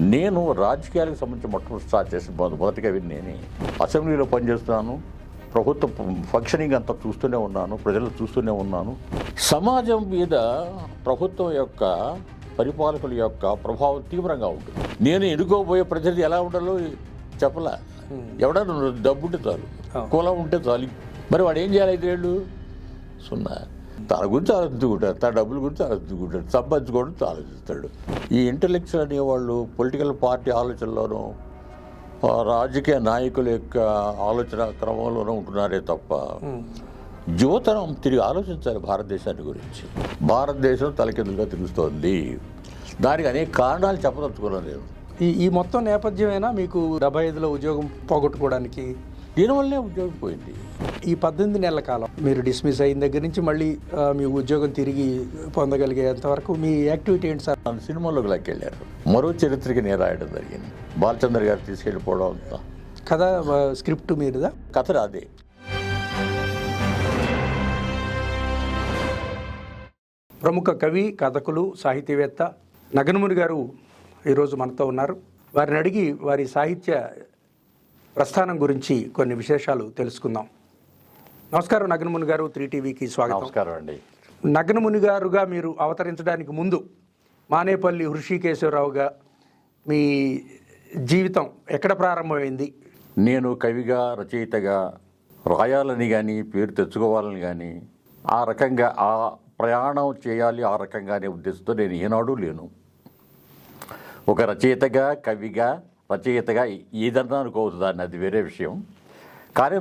నేను రాజకీయాలకు సంబంధించి మొట్టమొదటి స్టార్ట్ చేసి మొదటిగా నేనే అసెంబ్లీలో పనిచేస్తున్నాను. ప్రభుత్వ ఫంక్షనింగ్ అంతా చూస్తూనే ఉన్నాను, ప్రజలు చూస్తూనే ఉన్నాను. సమాజం మీద ప్రభుత్వం యొక్క పరిపాలకుల యొక్క ప్రభావం తీవ్రంగా ఉంటుంది. నేను ఎన్నుకోబోయే ప్రజలు ఎలా ఉండాలో చెప్పలే. ఎవడన్నా డబ్బు ఉంటే చాలు, కులం ఉంటే చాలు. మరి వాడు ఏం చేయాలి? 5 ఏళ్ళు సున్నా. తన గురించి ఆలోచించుకుంటాడు, తన డబ్బుల గురించి ఆలోచించుకుంటాడు, సంపాదించుకోవడం ఆలోచిస్తాడు. ఈ ఇంటలెక్చువల్ అనేవాళ్ళు పొలిటికల్ పార్టీ ఆలోచనలోనూ రాజకీయ నాయకుల యొక్క ఆలోచన క్రమంలోనూ ఉంటున్నారే తప్ప యువతరం తిరిగి ఆలోచించాలి భారతదేశాన్ని గురించి. భారతదేశం తలకిందులుగా తిరుగుతోంది. దానికి అనేక కారణాలు చెప్పదలుచుకున్నాను నేను. ఈ మొత్తం నేపథ్యమైనా మీకు 75లో ఉద్యోగం పోగొట్టుకోవడానికి దీనివల్లనే ఉద్యోగం పోయింది. ఈ 18 నెలల కాలం మీరు డిస్మిస్ అయిన దగ్గర నుంచి మళ్ళీ మీ ఉద్యోగం తిరిగి పొందగలిగేంత వరకు మీ యాక్టివిటీ ఏంటి సార్? నన్ను సినిమాలోకి లాక్కెళ్ళారు. మరో చరిత్రకి నేను రాయడం జరిగింది. బాలచంద్ర గారు తీసుకెళ్ళిపోవడం అంతా కథ స్క్రిప్ట్ మీరుదా? కథ రాదే. ప్రముఖ కవి, కథకులు, సాహితీవేత్త నగనముని గారు ఈరోజు మనతో ఉన్నారు. వారిని అడిగి వారి సాహిత్య ప్రస్థానం గురించి కొన్ని విశేషాలు తెలుసుకుందాం. నమస్కారం నగనముని గారు, 3TVకి స్వాగతం. నమస్కారం అండి. నగనముని గారుగా మీరు అవతరించడానికి ముందు మానేపల్లి హృషికేశ్వరరావుగా మీ జీవితం ఎక్కడ ప్రారంభమైంది? నేను కవిగా, రచయితగా రాయాలని కానీ, పేరు తెచ్చుకోవాలని కానీ, ఆ రకంగా ఆ ప్రయాణం చేయాలి ఆ రకంగా అనే ఉద్దేశంతో నేను ఏనాడూ లేను. ఒక రచయితగా, కవిగా, రచయితగా ఏదన్నా అనుకోవచ్చు దాన్ని, అది వేరే విషయం. కానీ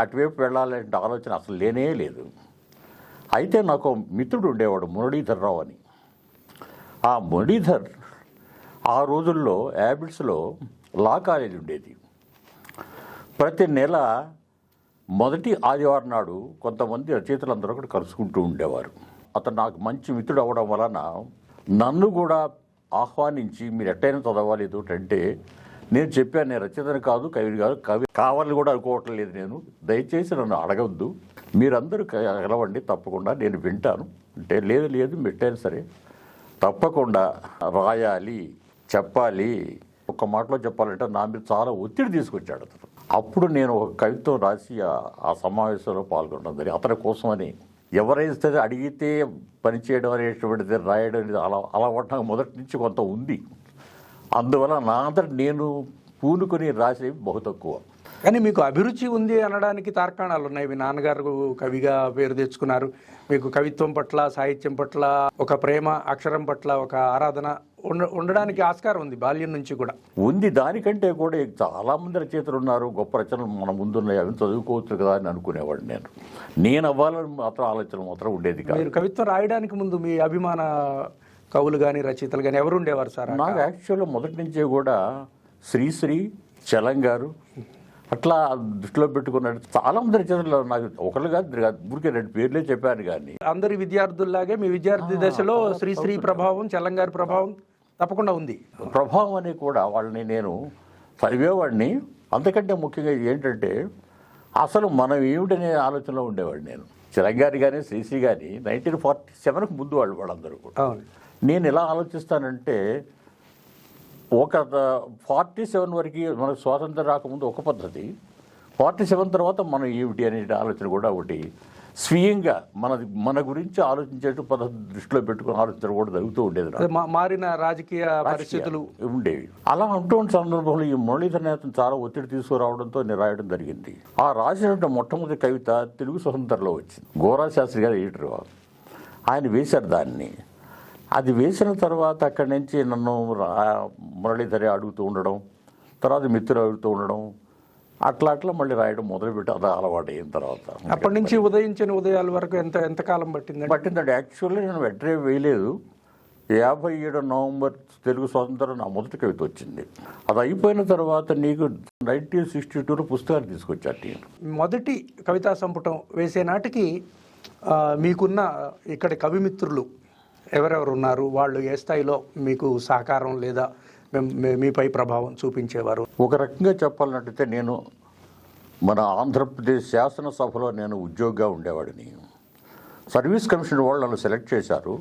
అటువైపు వెళ్ళాలంటే ఆలోచన అసలు లేనే లేదు. అయితే నాకు మిత్రుడు ఉండేవాడు మురళీధర్ రావు అని. ఆ మురళీధర్ ఆ రోజుల్లో యాబిట్స్లో లా కాలేజీ ఉండేది. ప్రతి నెల మొదటి ఆదివారం నాడు కొంతమంది రచయితలందరూ కూడా కలుసుకుంటూ ఉండేవారు. అతను నాకు మంచి మిత్రుడు అవ్వడం వలన నన్ను కూడా ఆహ్వానించి మీరు ఎట్టయినా చదవాలి అంటే నేను చెప్పాను, నేను రచయితను కాదు, కవిని కాదు, కవి కావాలని కూడా అనుకోవటం లేదు. నేను దయచేసి నన్ను అడగవద్దు, మీరందరూ కలవండి, తప్పకుండా నేను వింటాను అంటే లేదు ఎట్టయినా సరే తప్పకుండా రాయాలి, చెప్పాలి. ఒక మాటలో చెప్పాలంటే నా మీద చాలా ఒత్తిడి తీసుకొచ్చాడు అతను. అప్పుడు నేను ఒక కవిత్వం రాసి ఆ సమావేశంలో పాల్గొన్నది అతని కోసమని. ఎవరైతే అడిగితే పనిచేయడం అనేటువంటిది, రాయడం అనేది అలవాటు నాకు మొదటి నుంచి కొంత ఉంది. అందువల్ల నా అంతటి నేను పూనుకొని రాసేవి బహు తక్కువ. కానీ మీకు అభిరుచి ఉంది అనడానికి తార్కాణాలు ఉన్నాయి. మీ నాన్నగారు కవిగా పేరు తెచ్చుకున్నారు. మీకు కవిత్వం పట్ల, సాహిత్యం పట్ల ఒక ప్రేమ, అక్షరం పట్ల ఒక ఆరాధన ఉండడానికి ఆస్కారం ఉంది బాల్యం నుంచి కూడా ఉంది. దానికంటే కూడా చాలామంది రచయితలు ఉన్నారు, గొప్ప రచనలు మన ముందున్నాయి, అవి చదువుకోవచ్చు కదా అని అనుకునేవాడు. నేను అవ్వాలని మాత్రం ఆలోచన మాత్రం ఉండేది కాదు. మీరు కవిత్వం రాయడానికి ముందు మీ అభిమాన కవులు కానీ, రచయితలు కానీ ఎవరు ఉండేవారు సార్? నాకు యాక్చువల్గా మొదటి నుంచే కూడా శ్రీశ్రీ, చలంగారు అట్లా దృష్టిలో పెట్టుకున్నాడు. చాలా మంది రచనలు నాకు ఒకళ్ళు కాదు, ఊరికే 2 పేర్లే చెప్పాను. కానీ అందరి విద్యార్థుల్లాగే మీ విద్యార్థి దశలో శ్రీశ్రీ ప్రభావం, చలంగారి ప్రభావం తప్పకుండా ఉంది. ప్రభావం అని కూడా వాళ్ళని నేను చదివేవాడిని. అంతకంటే ముఖ్యంగా ఏంటంటే అసలు మనం ఏమిటనే ఆలోచనలో ఉండేవాడు నేను. చలంగారి కానీ, శ్రీశ్రీ కానీ 1947కు ముందు వాళ్ళందరూ కూడా. నేను ఎలా ఆలోచిస్తానంటే ఒక 47 వరకు మనకు స్వాతంత్రం రాకముందు ఒక పద్ధతి, 47 తర్వాత మనం ఏమిటి అనే ఆలోచన కూడా ఒకటి. స్వీయంగా మన గురించి ఆలోచించే పద్ధతి దృష్టిలో పెట్టుకుని ఆలోచన కూడా జరుగుతూ ఉండేది. మారిన రాజకీయ పరిస్థితులు ఉండేవి. అలా ఉంటున్న సందర్భంలో ఈ మురళీధర్ నేతను చాలా ఒత్తిడి తీసుకురావడంతో నేను రాయడం జరిగింది. ఆ రాసినటువంటి మొట్టమొదటి కవిత తెలుగు స్వతంత్రంలో వచ్చింది. గోరా శాస్త్రి గారు ఎడిటర్, ఆయన వేశారు దాన్ని. అది వేసిన తర్వాత అక్కడి నుంచి నన్ను మురళీధరే అడుగుతూ ఉండడం, తర్వాత మిత్రులు అడుగుతూ ఉండడం, అట్లా మళ్ళీ రాయడం మొదలుపెట్టి అది అలవాటు అయిన తర్వాత అప్పటి నుంచి ఉదయించిన ఉదయాల వరకు ఎంతకాలం పట్టిందండి. యాక్చువల్లీ నేను వెంటనే వేయలేదు. 57 నవంబర్ తెలుగు స్వాతంత్రం నా మొదటి కవిత వచ్చింది. అది అయిపోయిన తర్వాత నీకు 1962లో పుస్తకాలు తీసుకొచ్చాను నేను. మొదటి కవితా సంపుటం వేసే నాటికి మీకున్న ఇక్కడ కవిమిత్రులు ఎవరెవరు ఉన్నారు? వాళ్ళు ఏ స్థాయిలో మీకు సహకారం లేదా మీపై ప్రభావం చూపించేవారు? ఒక రకంగా చెప్పాలంటే నేను మన ఆంధ్రప్రదేశ్ శాసనసభలో నేను ఉద్యోగిగా ఉండేవాడిని. సర్వీస్ కమిషన్ వాళ్ళు నన్ను సెలెక్ట్ చేశారు.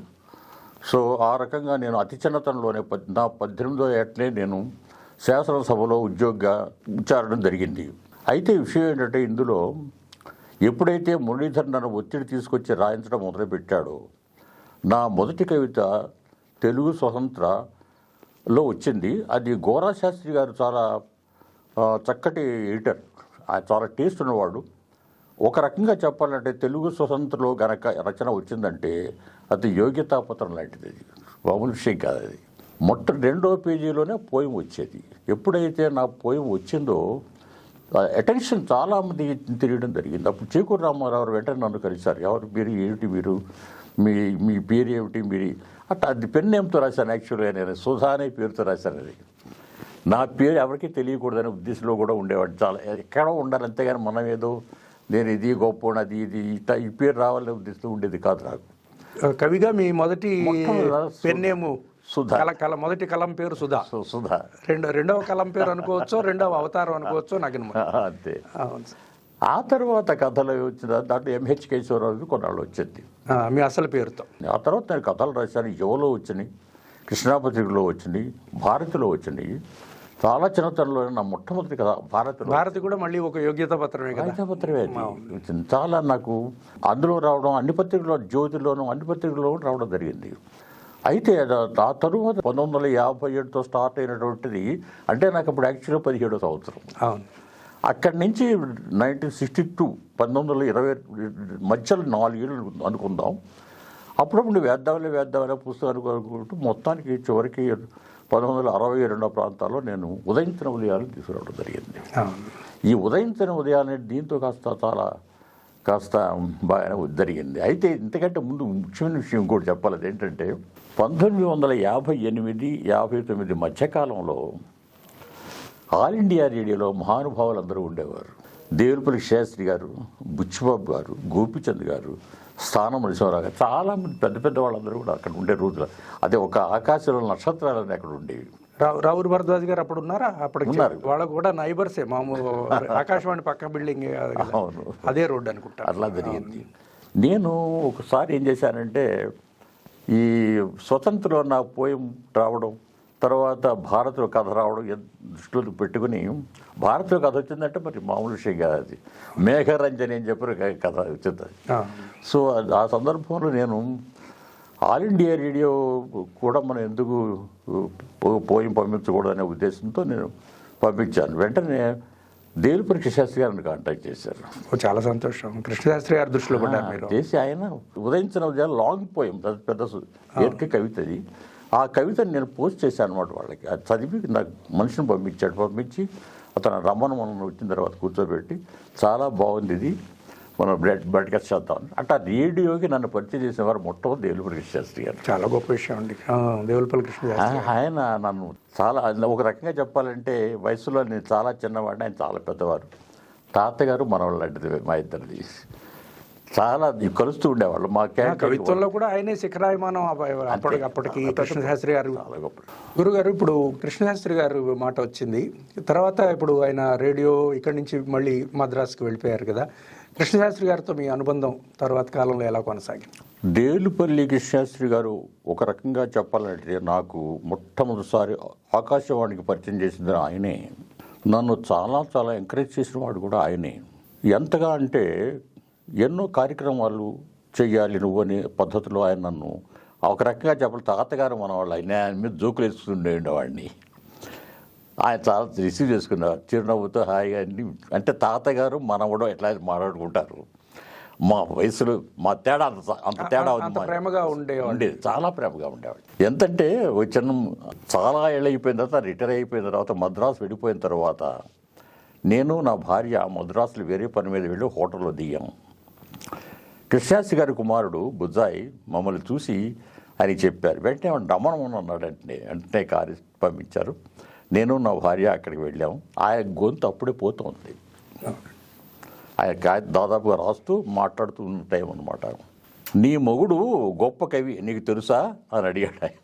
సో ఆ రకంగా నేను అతి చిన్నతనంలోనే నా 18వ ఏటనే నేను శాసనసభలో ఉద్యోగిగా చేరడం జరిగింది. అయితే విషయం ఏంటంటే ఇందులో ఎప్పుడైతే మురళీధర్ నన్ను ఒత్తిడి తీసుకొచ్చి రాయించడం మొదలుపెట్టాడో నా మొదటి కవిత తెలుగు స్వతంత్రలో వచ్చింది. అది గోరా శాస్త్రి గారు చాలా చక్కటి ఎడిటర్, చాలా టేస్ట్ ఉన్నవాడు. ఒక రకంగా చెప్పాలంటే తెలుగు స్వతంత్రలో గనక రచన వచ్చిందంటే అది యోగ్యతాపత్రం లాంటిది, అది మామూలు విషయం కాదు. అది రెండో పేజీలోనే పోయం వచ్చేది. ఎప్పుడైతే నా పోయం వచ్చిందో అటెన్షన్ చాలామంది తిరగడం జరిగింది. అప్పుడు చేకూరు రామారావు వెంటనే నన్ను కలిశారు. ఎవరు మీరు, ఏమిటి మీరు, మీ పేరు ఏమిటి, మీరు అట్లా అది పెన్ నేమ్తో రాశాను. యాక్చువల్గా నేను సుధా అనే పేరుతో రాశాను. అది నా పేరు ఎవరికీ తెలియకూడదనే ఉద్దేశంలో కూడా ఉండేవాడు. చాలా ఎక్కడో ఉండాలి, అంతేగాని మనం ఏదో నేను ఇది గొప్ప అది ఇది ఈ పేరు రావాలనే ఉద్దేశంతో ఉండేది కాదు నాకు. కవిగా మీ మొదటి పెన్నేము సుధా, మొదటి కలం పేరు సుధా. సుధా రెండవ కలం పేరు అనుకోవచ్చు, రెండవ అవతారం అనుకోవచ్చు, నగనమూరి. అంతే. ఆ తర్వాత కథలు వచ్చిన దాంట్లో ఎంహెచ్ కేశవరావు కొన్నాళ్ళు వచ్చింది మీ అసలు పేరుతో. ఆ తర్వాత నేను కథలు రాశాను. యువలో వచ్చినాయి, కృష్ణాపత్రికలో వచ్చినాయి, భారతిలో వచ్చినాయి. చాలా చిన్నతనంలో నా మొట్టమొదటి కథ భారతి కూడా మళ్ళీ ఒక యోగ్యతా పత్రమే వచ్చింది. చాలా నాకు అందులో రావడం, అన్ని పత్రికల్లో, జ్యోతిలోను అన్ని పత్రికల్లోనూ రావడం జరిగింది. అయితే ఆ తరువాత 1957తో స్టార్ట్ అయినటువంటిది, అంటే నాకు అప్పుడు యాక్చువల్గా 17వ సంవత్సరం. అక్కడి నుంచి 1962 1920 మధ్యలో 4 ఏళ్ళు అనుకుందాం. అప్పుడప్పుడు వేద్దామనే పుస్తకాలు అనుకుంటూ మొత్తానికి చివరికి 1962 ప్రాంతాల్లో నేను ఉదయించిన ఉదయాలు తీసుకురావడం జరిగింది. ఈ ఉదయించిన ఉదయాలు దీంతో కాస్త బాగానే జరిగింది. అయితే ఇంతకంటే ముందు ముఖ్యమైన విషయం కూడా చెప్పాలి. అదేంటంటే 1958-59 మధ్యకాలంలో ఆల్ ఇండియా రేడియోలో మహానుభావులందరూ ఉండేవారు. దేవులపల్లి శాస్త్రి గారు, బుచ్చిబాబు గారు, గోపిచంద్ గారు, స్థానం నరసింహారావు గారు, చాలామంది పెద్ద పెద్ద వాళ్ళందరూ కూడా అక్కడ ఉండే రోజులు. అదే ఒక ఆకాశంలో నక్షత్రాలన్నీ అక్కడ ఉండేవి. రావురి భరద్వాజ్ గారు అప్పుడు ఉన్నారా? అప్పుడు ఉన్నారు. వాళ్ళకు కూడా నైబర్సే, మామూలు ఆకాశవాణి పక్క బిల్డింగ్, అవును, అదే రోడ్డు అనుకుంటా. అట్లా జరిగింది. నేను ఒకసారి ఏం చేశానంటే, ఈ స్వతంత్రంలో నా పోయం రావడం, తర్వాత భారత్లో కథ రావడం దృష్టిలో పెట్టుకుని, భారత్లో కథ వచ్చిందంటే మరి మామూలు విషయం కాదు. అది మేఘరంజని అని చెప్పి కథ వచ్చింది. సో ఆ సందర్భంలో నేను ఆల్ ఇండియా రేడియో కూడా మనం ఎందుకు పోయం పంపించకూడదు అనే ఉద్దేశంతో నేను పంపించాను. వెంటనే దేవులపల్లి కృష్ణశాస్త్రి గారిని కాంటాక్ట్ చేశారు. చాలా సంతోషం. కృష్ణశాస్త్రి గారి దృష్టిలో చేసి ఆయన ఉదయించిన ఉదయం లాంగ్ పోయం, పెద్ద దీర్ఘ కవిత. అది ఆ కవితని నేను పోస్ట్ చేశాను అనమాట వాళ్ళకి. అది చదివి నాకు మనిషిని పంపించి అతను రమ్మను మనం వచ్చిన తర్వాత కూర్చోబెట్టి, చాలా బాగుంది ఇది, మనం బ్రాడ్కాస్ట్ చేద్దాం. అట్లా రేడియోకి నన్ను పరిచయం చేసిన వారు మొట్టమొదటి దేవులపల్లి కృష్ణశాస్త్రి గారు. చాలా గొప్ప విషయం అండి దేవులపల్లి కృష్ణశాస్త్రి. ఆయన నన్ను చాలా, ఒక రకంగా చెప్పాలంటే వయసులో నేను చాలా చిన్నవాడిని, ఆయన చాలా పెద్దవారు. తాతగారు మనవాళ్ళు లాంటిది మా ఇద్దరిది. చాలా కలుస్తూ ఉండేవాళ్ళు. మా కవిత్వంలో కూడా ఆయనే శిఖరాయమానం. అప్పటికి కృష్ణశాస్త్రి గారు గురుగారు. ఇప్పుడు కృష్ణశాస్త్రి గారు మాట వచ్చింది తర్వాత, ఇప్పుడు ఆయన రేడియో ఇక్కడి నుంచి మళ్ళీ మద్రాసుకి వెళ్ళిపోయారు కదా. కృష్ణశాస్త్రి గారితో మీ అనుబంధం తర్వాత కాలంలో ఎలా కొనసాగింది? దేవులపల్లి కృష్ణశాస్త్రి గారు ఒక రకంగా చెప్పాలంటే నాకు మొట్టమొదటిసారి ఆకాశవాణికి పరిచయం చేసింది ఆయనే. నన్ను చాలా చాలా ఎంకరేజ్ చేసిన వాడు కూడా ఆయనే. ఎంతగా అంటే ఎన్నో కార్యక్రమాలు చెయ్యాలి నువ్వు అనే పద్ధతిలో ఆయన నన్ను, ఒక రకంగా చెప్పాలి, తాతగారు మనవాళ్ళు. ఆయన మీద జోకులు వేస్తుండేవాడిని. ఆయన చాలా రిసీవ్ చేసుకున్నారు చిరునవ్వుతో హాయిగా. అంటే తాతగారు మనవడో ఎట్లా మాట్లాడుకుంటారు, మా వయసులో మా తేడా అంత తేడా ప్రేమగా ఉండేది, చాలా ప్రేమగా ఉండేవాడు. ఎంతంటే చిన్న చాలా ఏళ్ళు అయిపోయిన తర్వాత, రిటైర్ అయిపోయిన తర్వాత, మద్రాసు వెళ్ళిపోయిన తర్వాత, నేను నా భార్య మద్రాసులో వేరే పని మీద వెళ్ళి హోటల్లో దిగాము. కృష్ణశాస్త్రి గారి కుమారుడు బుజ్జాయి మమ్మల్ని చూసి ఆయన చెప్పారు. వెంటనే రమణం అన్నాడంటే కారు పంపించారు. నేను నా భార్య అక్కడికి వెళ్ళాము. ఆయన గొంతు అప్పుడే పోతుంది. ఆయన దాదాపుగా రాస్తూ మాట్లాడుతూ ఉన్న టైం అనమాట. నీ మొగుడు గొప్ప కవి నీకు తెలుసా అని అడిగాడు ఆయన.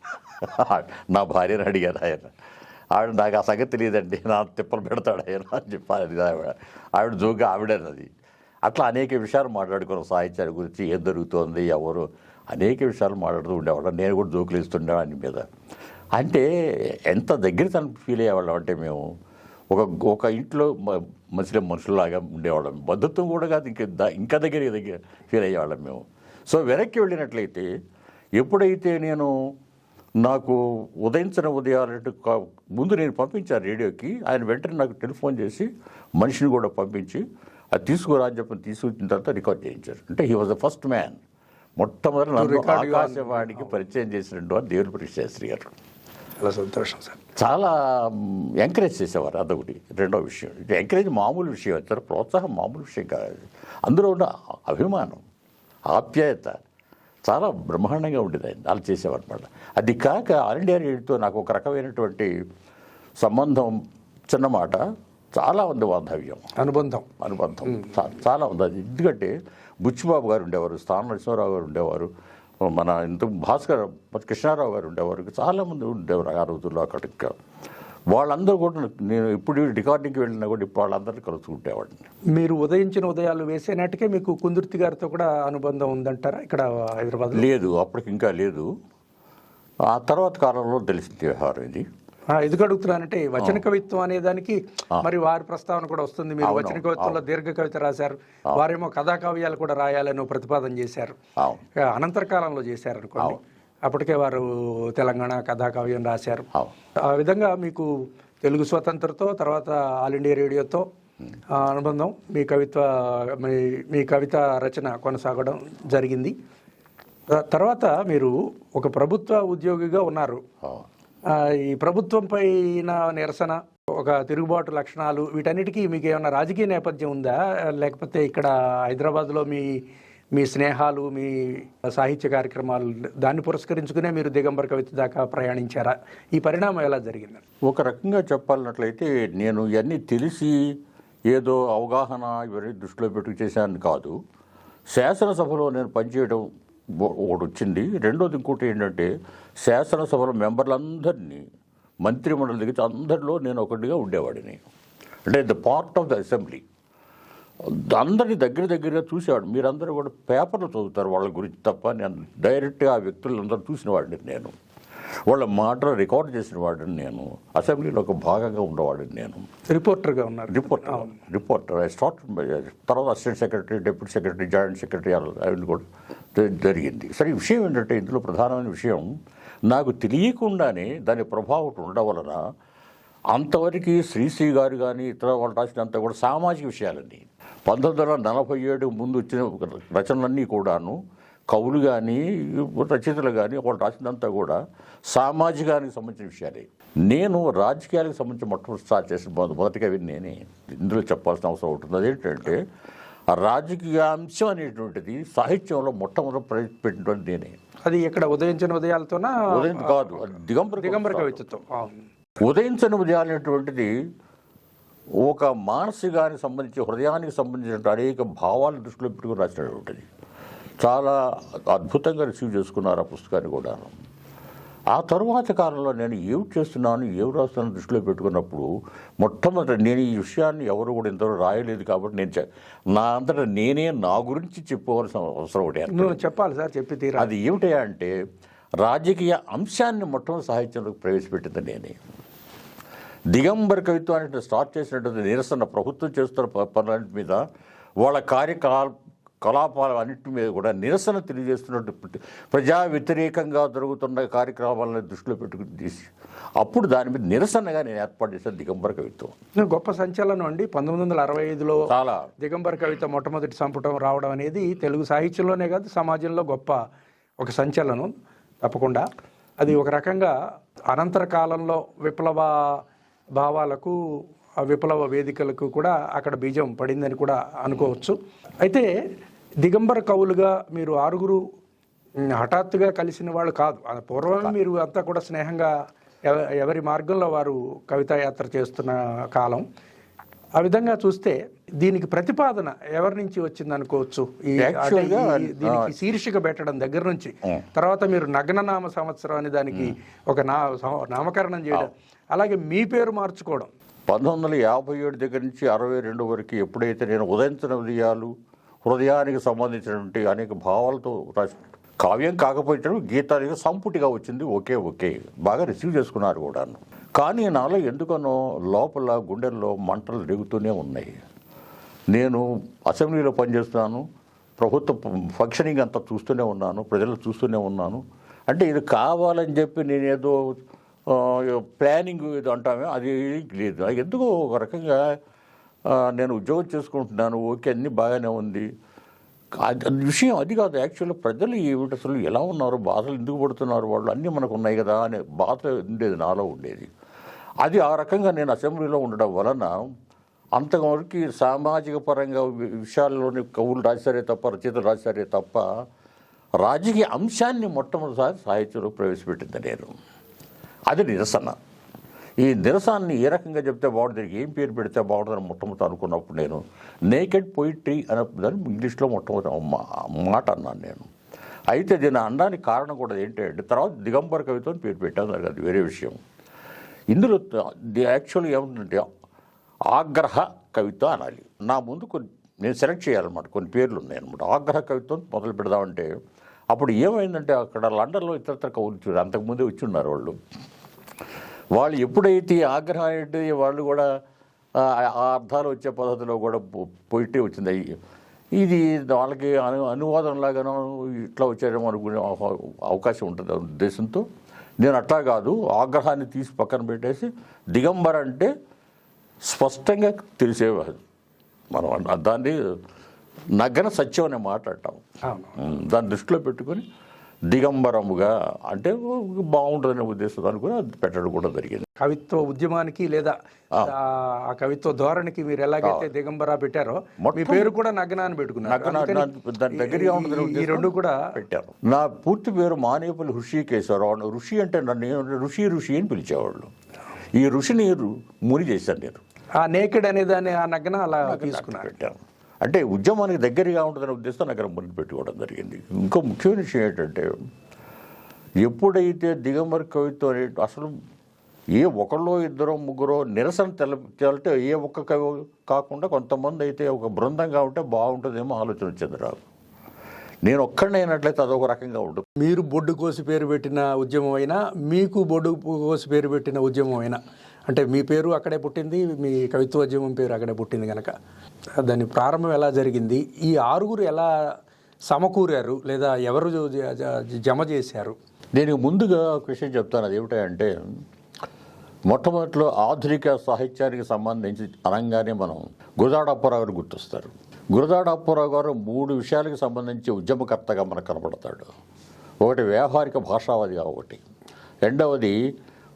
నా భార్యని అడిగారు ఆయన. ఆవిడ నాకు ఆ సంగతి తెలియదండి, నా తిప్పలు పెడతాడు ఆయన అని చెప్పాలి. ఆవిడ జోగా ఆవిడేనది. అట్లా అనేక విషయాలు మాట్లాడుకున్నాం, సాహిత్యాల గురించి, ఏం జరుగుతోంది, ఎవరు అనేక విషయాలు మాట్లాడుతూ ఉండేవాళ్ళం. నేను కూడా జోకులు వేస్తుండే ఆయన మీద. అంటే ఎంత దగ్గర తనకు ఫీల్ అయ్యేవాళ్ళం అంటే మేము ఒక ఇంట్లో మనుషుల్లాగా ఉండేవాళ్ళం. బంధుత్వం కూడా కాదు, ఇంకా దగ్గర ఫీల్ అయ్యేవాళ్ళం మేము. సో వెనక్కి వెళ్ళినట్లయితే ఎప్పుడైతే నేను నాకు ఉదయించిన ఉదయాలంటే ముందు నేను పంపించాను రేడియోకి, ఆయన వెంటనే నాకు టెలిఫోన్ చేసి మనిషిని కూడా పంపించి అది తీసుకురా అని చెప్పి తీసుకొచ్చిన తర్వాత రికార్డ్ చేయించారు. అంటే he was the first man. మొట్టమొదటి నన్ను ఆకాశవాణికి పరిచయం చేసినట్టు దేవులపల్లి శాస్త్రి గారు. చాలా సంతోషం సార్. చాలా ఎంకరేజ్ చేసేవారు, అదొకటి. రెండో విషయం, ఇది ఎంకరేజ్ మామూలు విషయం, ఇతర ప్రోత్సాహం మామూలు విషయం కాదు. అందులో ఉన్న అభిమానం, ఆప్యాయత చాలా బ్రహ్మాండంగా ఉండేది. ఆయన అలా చేసేవారు అనమాట. అది కాక ఆల్ ఇండియా రేడియోతో నాకు ఒక రకమైనటువంటి సంబంధం, చిన్నమాట, చాలా ఉంది బాంధవ్యం, అనుబంధం చాలా ఉంది. అది ఎందుకంటే బుచ్చిబాబు గారు ఉండేవారు, స్థాన నరసింహారావు గారు ఉండేవారు, మన ఇంత కృష్ణారావు గారు ఉండేవారు, చాలామంది ఉండేవారు ఆ రోజుల్లో. అక్కడికి వాళ్ళందరూ కూడా నేను ఇప్పుడు రికార్డింగ్కి వెళ్ళినా కూడా ఇప్పుడు వాళ్ళందరినీ కలుసుకుంటేవాడిని. మీరు ఉదయించిన ఉదయాలు వేసే నాటికే మీకు కుందుర్తి గారితో కూడా అనుబంధం ఉందంటారా ఇక్కడ హైదరాబాద్? లేదు, అప్పటికి ఇంకా లేదు. ఆ తర్వాత కాలంలో తెలిసింది వ్యవహారం ఇది. ఎందుకు అడుగుతున్నానంటే వచన కవిత్వం అనే దానికి మరి వారి ప్రస్తావన కూడా వస్తుంది. మీరు వచన కవిత్వంలో దీర్ఘ కవిత రాశారు, వారేమో కథాకావ్యాలు కూడా రాయాలని ప్రతిపాదన చేశారు, అనంతర కాలంలో చేశారు అనుకోండి. అప్పటికే వారు తెలంగాణ కథాకావ్యం రాశారు. ఆ విధంగా మీకు తెలుగు స్వతంత్రతో తర్వాత ఆల్ ఇండియా రేడియోతో అనుబంధం, మీ కవిత రచన కొనసాగడం జరిగింది. తర్వాత మీరు ఒక ప్రభుత్వ ఉద్యోగిగా ఉన్నారు. ఈ ప్రభుత్వం పైన నిరసన, ఒక తిరుగుబాటు లక్షణాలు, వీటన్నిటికీ మీకు ఏమైనా రాజకీయ నేపథ్యం ఉందా? లేకపోతే ఇక్కడ హైదరాబాద్లో మీ స్నేహాలు, మీ సాహిత్య కార్యక్రమాలు దాన్ని పురస్కరించుకునే మీరు దిగంబర కవిత దాకా ప్రయాణించారా? ఈ పరిణామం ఎలా జరిగింది? ఒక రకంగా చెప్పాలన్నట్లయితే నేను ఇవన్నీ తెలిసి ఏదో అవగాహన ఇవన్నీ దృష్టిలో పెట్టుకు చేశాను కాదు. శాసనసభలో నేను పనిచేయడం ఒకటి వచ్చింది. రెండోది ఇంకోటి ఏంటంటే శాసనసభలో మెంబర్లందరినీ మంత్రిమండలి దగ్గర అందరిలో నేను ఒకటిగా ఉండేవాడిని. అంటే the part of the assembly. అందరినీ దగ్గరగా చూసేవాడు. మీరందరూ కూడా పేపర్లు చదువుతారు వాళ్ళ గురించి తప్ప, నేను డైరెక్ట్గా ఆ వ్యక్తులందరూ చూసిన వాడిని, నేను వాళ్ళ మాటలు రికార్డ్ చేసిన వాడిని, నేను అసెంబ్లీలో ఒక భాగంగా ఉండేవాడిని. నేను రిపోర్టర్గా ఉన్నారు. Reporter I start. తర్వాత assistant secretary, deputy secretary, joint secretary అవన్నీ కూడా జరిగింది. సరే, ఈ విషయం ఏంటంటే ఇందులో ప్రధానమైన విషయం నాకు తెలియకుండానే దాని ప్రభావం ఉండడం వలన అంతవరకు శ్రీశ్రీ గారు కానీ ఇతర వాళ్ళు రాసినంత కూడా సామాజిక విషయాలన్నీ 1947 ముందు వచ్చిన రచనలన్నీ కూడాను, కవులు కానీ రచయితలు కానీ వాళ్ళు రాసినంతా కూడా సామాజికానికి సంబంధించిన విషయాలే. నేను రాజకీయాలకు సంబంధించి మొట్టమొదటి స్టార్ట్ చేసిన మొదటిగా నేనే. ఇందులో చెప్పాల్సిన అవసరం ఉంటుంది. అదేంటంటే ఆ రాజకీయ అంశం అనేటువంటిది సాహిత్యంలో మొట్టమొదటి ప్రవేశపెట్టినటువంటి నేనే. అది ఇక్కడ ఉదయించిన ఉదయాలతోనా? ఉదయం కాదు, దిగంబర కవితతో. ఉదయించిన ఉదయాలు అనేటువంటిది ఒక మానసికానికి సంబంధించి, హృదయానికి సంబంధించిన అనేక భావాలను దృష్టిలో పెట్టుకుని రాసినటువంటిది. చాలా అద్భుతంగా రిసీవ్ చేసుకున్నారు ఆ పుస్తకాన్ని కూడా. ఆ తరువాత కాలంలో నేను ఏమి చేస్తున్నాను, ఏమి రాస్తున్నాను దృష్టిలో పెట్టుకున్నప్పుడు మొట్టమొదటి నేను ఈ విషయాన్ని ఎవరు కూడా ఇంతవరకు రాయలేదు కాబట్టి నేను నా అంతటా నేనే నా గురించి చెప్పుకోవాల్సిన అవసరం ఒకటి చెప్పాలి సార్, చెప్పి తీరా. అది ఏమిటా అంటే రాజకీయ అంశాన్ని మొట్టమొదటి సాహిత్యంలోకి ప్రవేశపెట్టింది నేనే. దిగంబర కవిత్వం అనేది స్టార్ట్ చేసినటువంటి నిరసన, ప్రభుత్వం చేస్తున్న పనుల మీద, వాళ్ళ కలాపాల అన్నింటి మీద కూడా నిరసన తెలియజేస్తున్నట్టు ప్రజా వ్యతిరేకంగా జరుగుతున్న కార్యక్రమాలను దృష్టిలో పెట్టుకుని తీసి అప్పుడు దాని మీద నిరసనగా నేను ఏర్పాటు చేశాను దిగంబర కవిత్వం. గొప్ప సంచలనం అండి. 1965లో చాలా దిగంబర కవిత మొట్టమొదటి సంపుటం రావడం అనేది తెలుగు సాహిత్యంలోనే కాదు సమాజంలో గొప్ప ఒక సంచలనం తప్పకుండా. అది ఒక రకంగా అనంతర కాలంలో విప్లవ భావాలకు, విప్లవ వేదికలకు కూడా అక్కడ బీజం పడిందని కూడా అనుకోవచ్చు. అయితే దిగంబర కవులుగా మీరు 6 హఠాత్తుగా కలిసిన వాళ్ళు కాదు. పూర్వమే మీరు అంతా కూడా స్నేహంగా ఎవరి మార్గంలో వారు కవితా యాత్ర చేస్తున్న కాలం. ఆ విధంగా చూస్తే దీనికి ప్రతిపాదన ఎవరి నుంచి వచ్చింది అనుకోవచ్చు? దీనికి శీర్షిక పెట్టడం దగ్గర నుంచి, తర్వాత మీరు నగ్ననామ సంవత్సరం అని దానికి ఒక నామకరణం చేయడం, అలాగే మీ పేరు మార్చుకోవడం. 1957 దగ్గర నుంచి 62 వరకు ఎప్పుడైతే నేను ఉదయించిన ఉదయాలు, హృదయానికి సంబంధించినటువంటి అనేక భావాలతో రాసి కావ్యం కాకపోతే గీతాలు సంపుటిగా వచ్చింది, ఓకే బాగా రిసీవ్ చేసుకున్నారు కూడాను. కానీ నాలో ఎందుకనో లోపల గుండెల్లో మంటలు రేగుతూనే ఉన్నాయి. నేను అసెంబ్లీలో పనిచేస్తున్నాను, ప్రభుత్వ ఫంక్షనింగ్ అంతా చూస్తూనే ఉన్నాను, ప్రజలు చూస్తూనే ఉన్నాను. అంటే ఇది కావాలని చెప్పి నేనేదో ప్లానింగ్ ఏదో అంటామే, అది లేదు. ఎందుకో ఒక రకంగా నేను ఉద్యోగం చేసుకుంటున్నాను, ఓకే అన్నీ బాగానే ఉంది. విషయం అది కాదు. యాక్చువల్గా ప్రజలు ఏమిటి, అసలు ఎలా ఉన్నారు, బాధలు ఎందుకు పడుతున్నారు వాళ్ళు, అన్నీ మనకు ఉన్నాయి కదా అనే బాధ ఉండేది, నాలో ఉండేది. అది ఆ రకంగా నేను అసెంబ్లీలో ఉండడం వలన అంతవరకు సామాజిక పరంగా విషయాల్లోని కవులు రాశారే తప్ప, రచయితలు రాశారే తప్ప, రాజకీయ అంశాన్ని మొట్టమొదటిసారి సాహిత్యంలో ప్రవేశపెట్టింది నేను. అది నిరసన. ఈ నిరసనని ఏ రకంగా చెప్తే బాగుంటుంది, ఏం పేరు పెడితే బాగుంటుందని మొట్టమొదటి అనుకున్నప్పుడు నేను నేకెడ్ పోయిట్రీ అనే దాన్ని ఇంగ్లీష్లో మొట్టమొదటి మాట అన్నాను నేను. అయితే దీన్ని అనడానికి కారణం కూడా ఏంటంటే తర్వాత దిగంబర కవిత అని పేరు పెట్టాను, అది వేరే విషయం. ఇందులో యాక్చువల్గా ఏమిటంటే ఆగ్రహ కవిత అనాలి. నా ముందు నేను సెలెక్ట్ చేయాలన్నమాట, కొన్ని పేర్లు ఉన్నాయన్నమాట. ఆగ్రహ కవిత్వం మొదలు పెడదామంటే అప్పుడు ఏమైందంటే అక్కడ లండన్లో ఇతరత్ర కవులు అంతకుముందే వచ్చి ఉన్నారు వాళ్ళు ఎప్పుడైతే ఆగ్రహం అంటే వాళ్ళు కూడా ఆ అర్థాలు వచ్చే పద్ధతిలో కూడా పోయిట్రీ వచ్చింది. ఇది వాళ్ళకి అనువాదంలాగానో ఇట్లా వచ్చారేమో అనుకునే అవకాశం ఉంటుంది ఉద్దేశంతో నేను అట్లా కాదు, ఆగ్రహాన్ని తీసి పక్కన పెట్టేసి దిగంబర అంటే స్పష్టంగా తెలిసేవారు. మనం దాన్ని నగ్న సత్యం అనే మాట అంటాం. దాన్ని దృష్టిలో పెట్టుకొని దిగంబరముగా అంటే బాగుంటుందనే ఉద్దేశంతో అనుకుని అది పెట్టడం కూడా జరిగింది. కవిత్వ ఉద్యమానికి లేదా ఆ కవిత్వ ధోరణికి మీరు ఎలాగైతే దిగంబర పెట్టారో మీ పేరు కూడా నగ్న అని పెట్టుకున్నారు. దాని దగ్గరగా ఉంటుంది, ఈ రెండు కూడా పెట్టారు. నా పూర్తి పేరు మానేపల్లి హృషికేశ్వరరావు. ఋషి అంటే నన్ను ఋషి అని పిలిచేవాళ్ళు. ఈ ఋషిని ముని చేశాను నేను. ఆ నేకెడ్ అనే దాన్ని ఆ నగ్న అలా తీసుకున్నారు, పెట్టాను. అంటే ఉద్యమానికి దగ్గరగా ఉంటుందనే ఉద్దేశం నాకు ముందు పెట్టుకోవడం జరిగింది. ఇంకో ముఖ్యమైన విషయం ఏంటంటే ఎప్పుడైతే దిగంబర కవిత్వం అనే అసలు ఏ ఒకళ్ళో ఇద్దరో ముగ్గురో నిరసన తెలితే ఏ ఒక్క కవి కాకుండా కొంతమంది అయితే ఒక బృందంగా ఉంటే బాగుంటుందేమో ఆలోచన వచ్చింది నాకు. నేను ఒక్కడినైనట్లయితే అదొక రకంగా ఉంటుంది. మీరు బొడ్డు కోసి పేరు పెట్టిన ఉద్యమం అయినా, మీకు బొడ్డు కోసి పేరు పెట్టిన ఉద్యమం అయినా, అంటే మీ పేరు అక్కడే పుట్టింది, మీ కవిత్వోద్యమం పేరు అక్కడే పుట్టింది కనుక దాని ప్రారంభం ఎలా జరిగింది, ఈ ఆరుగురు ఎలా సమకూరారు లేదా ఎవరు జమ చేశారు? నేను ముందుగా ఒక విషయం చెప్తాను. అది ఏమిటంటే మొట్టమొదటిలో ఆధునిక సాహిత్యానికి సంబంధించి అనగానే మనం గురజాడ అప్పారావు గారు గుర్తొస్తారు. గురజాడ అప్పారావు గారు 3 విషయాలకు సంబంధించి ఉద్యమకర్తగా మనకు కనపడతాడు. ఒకటి వ్యవహారిక భాషావాదిగా, ఒకటి రెండవది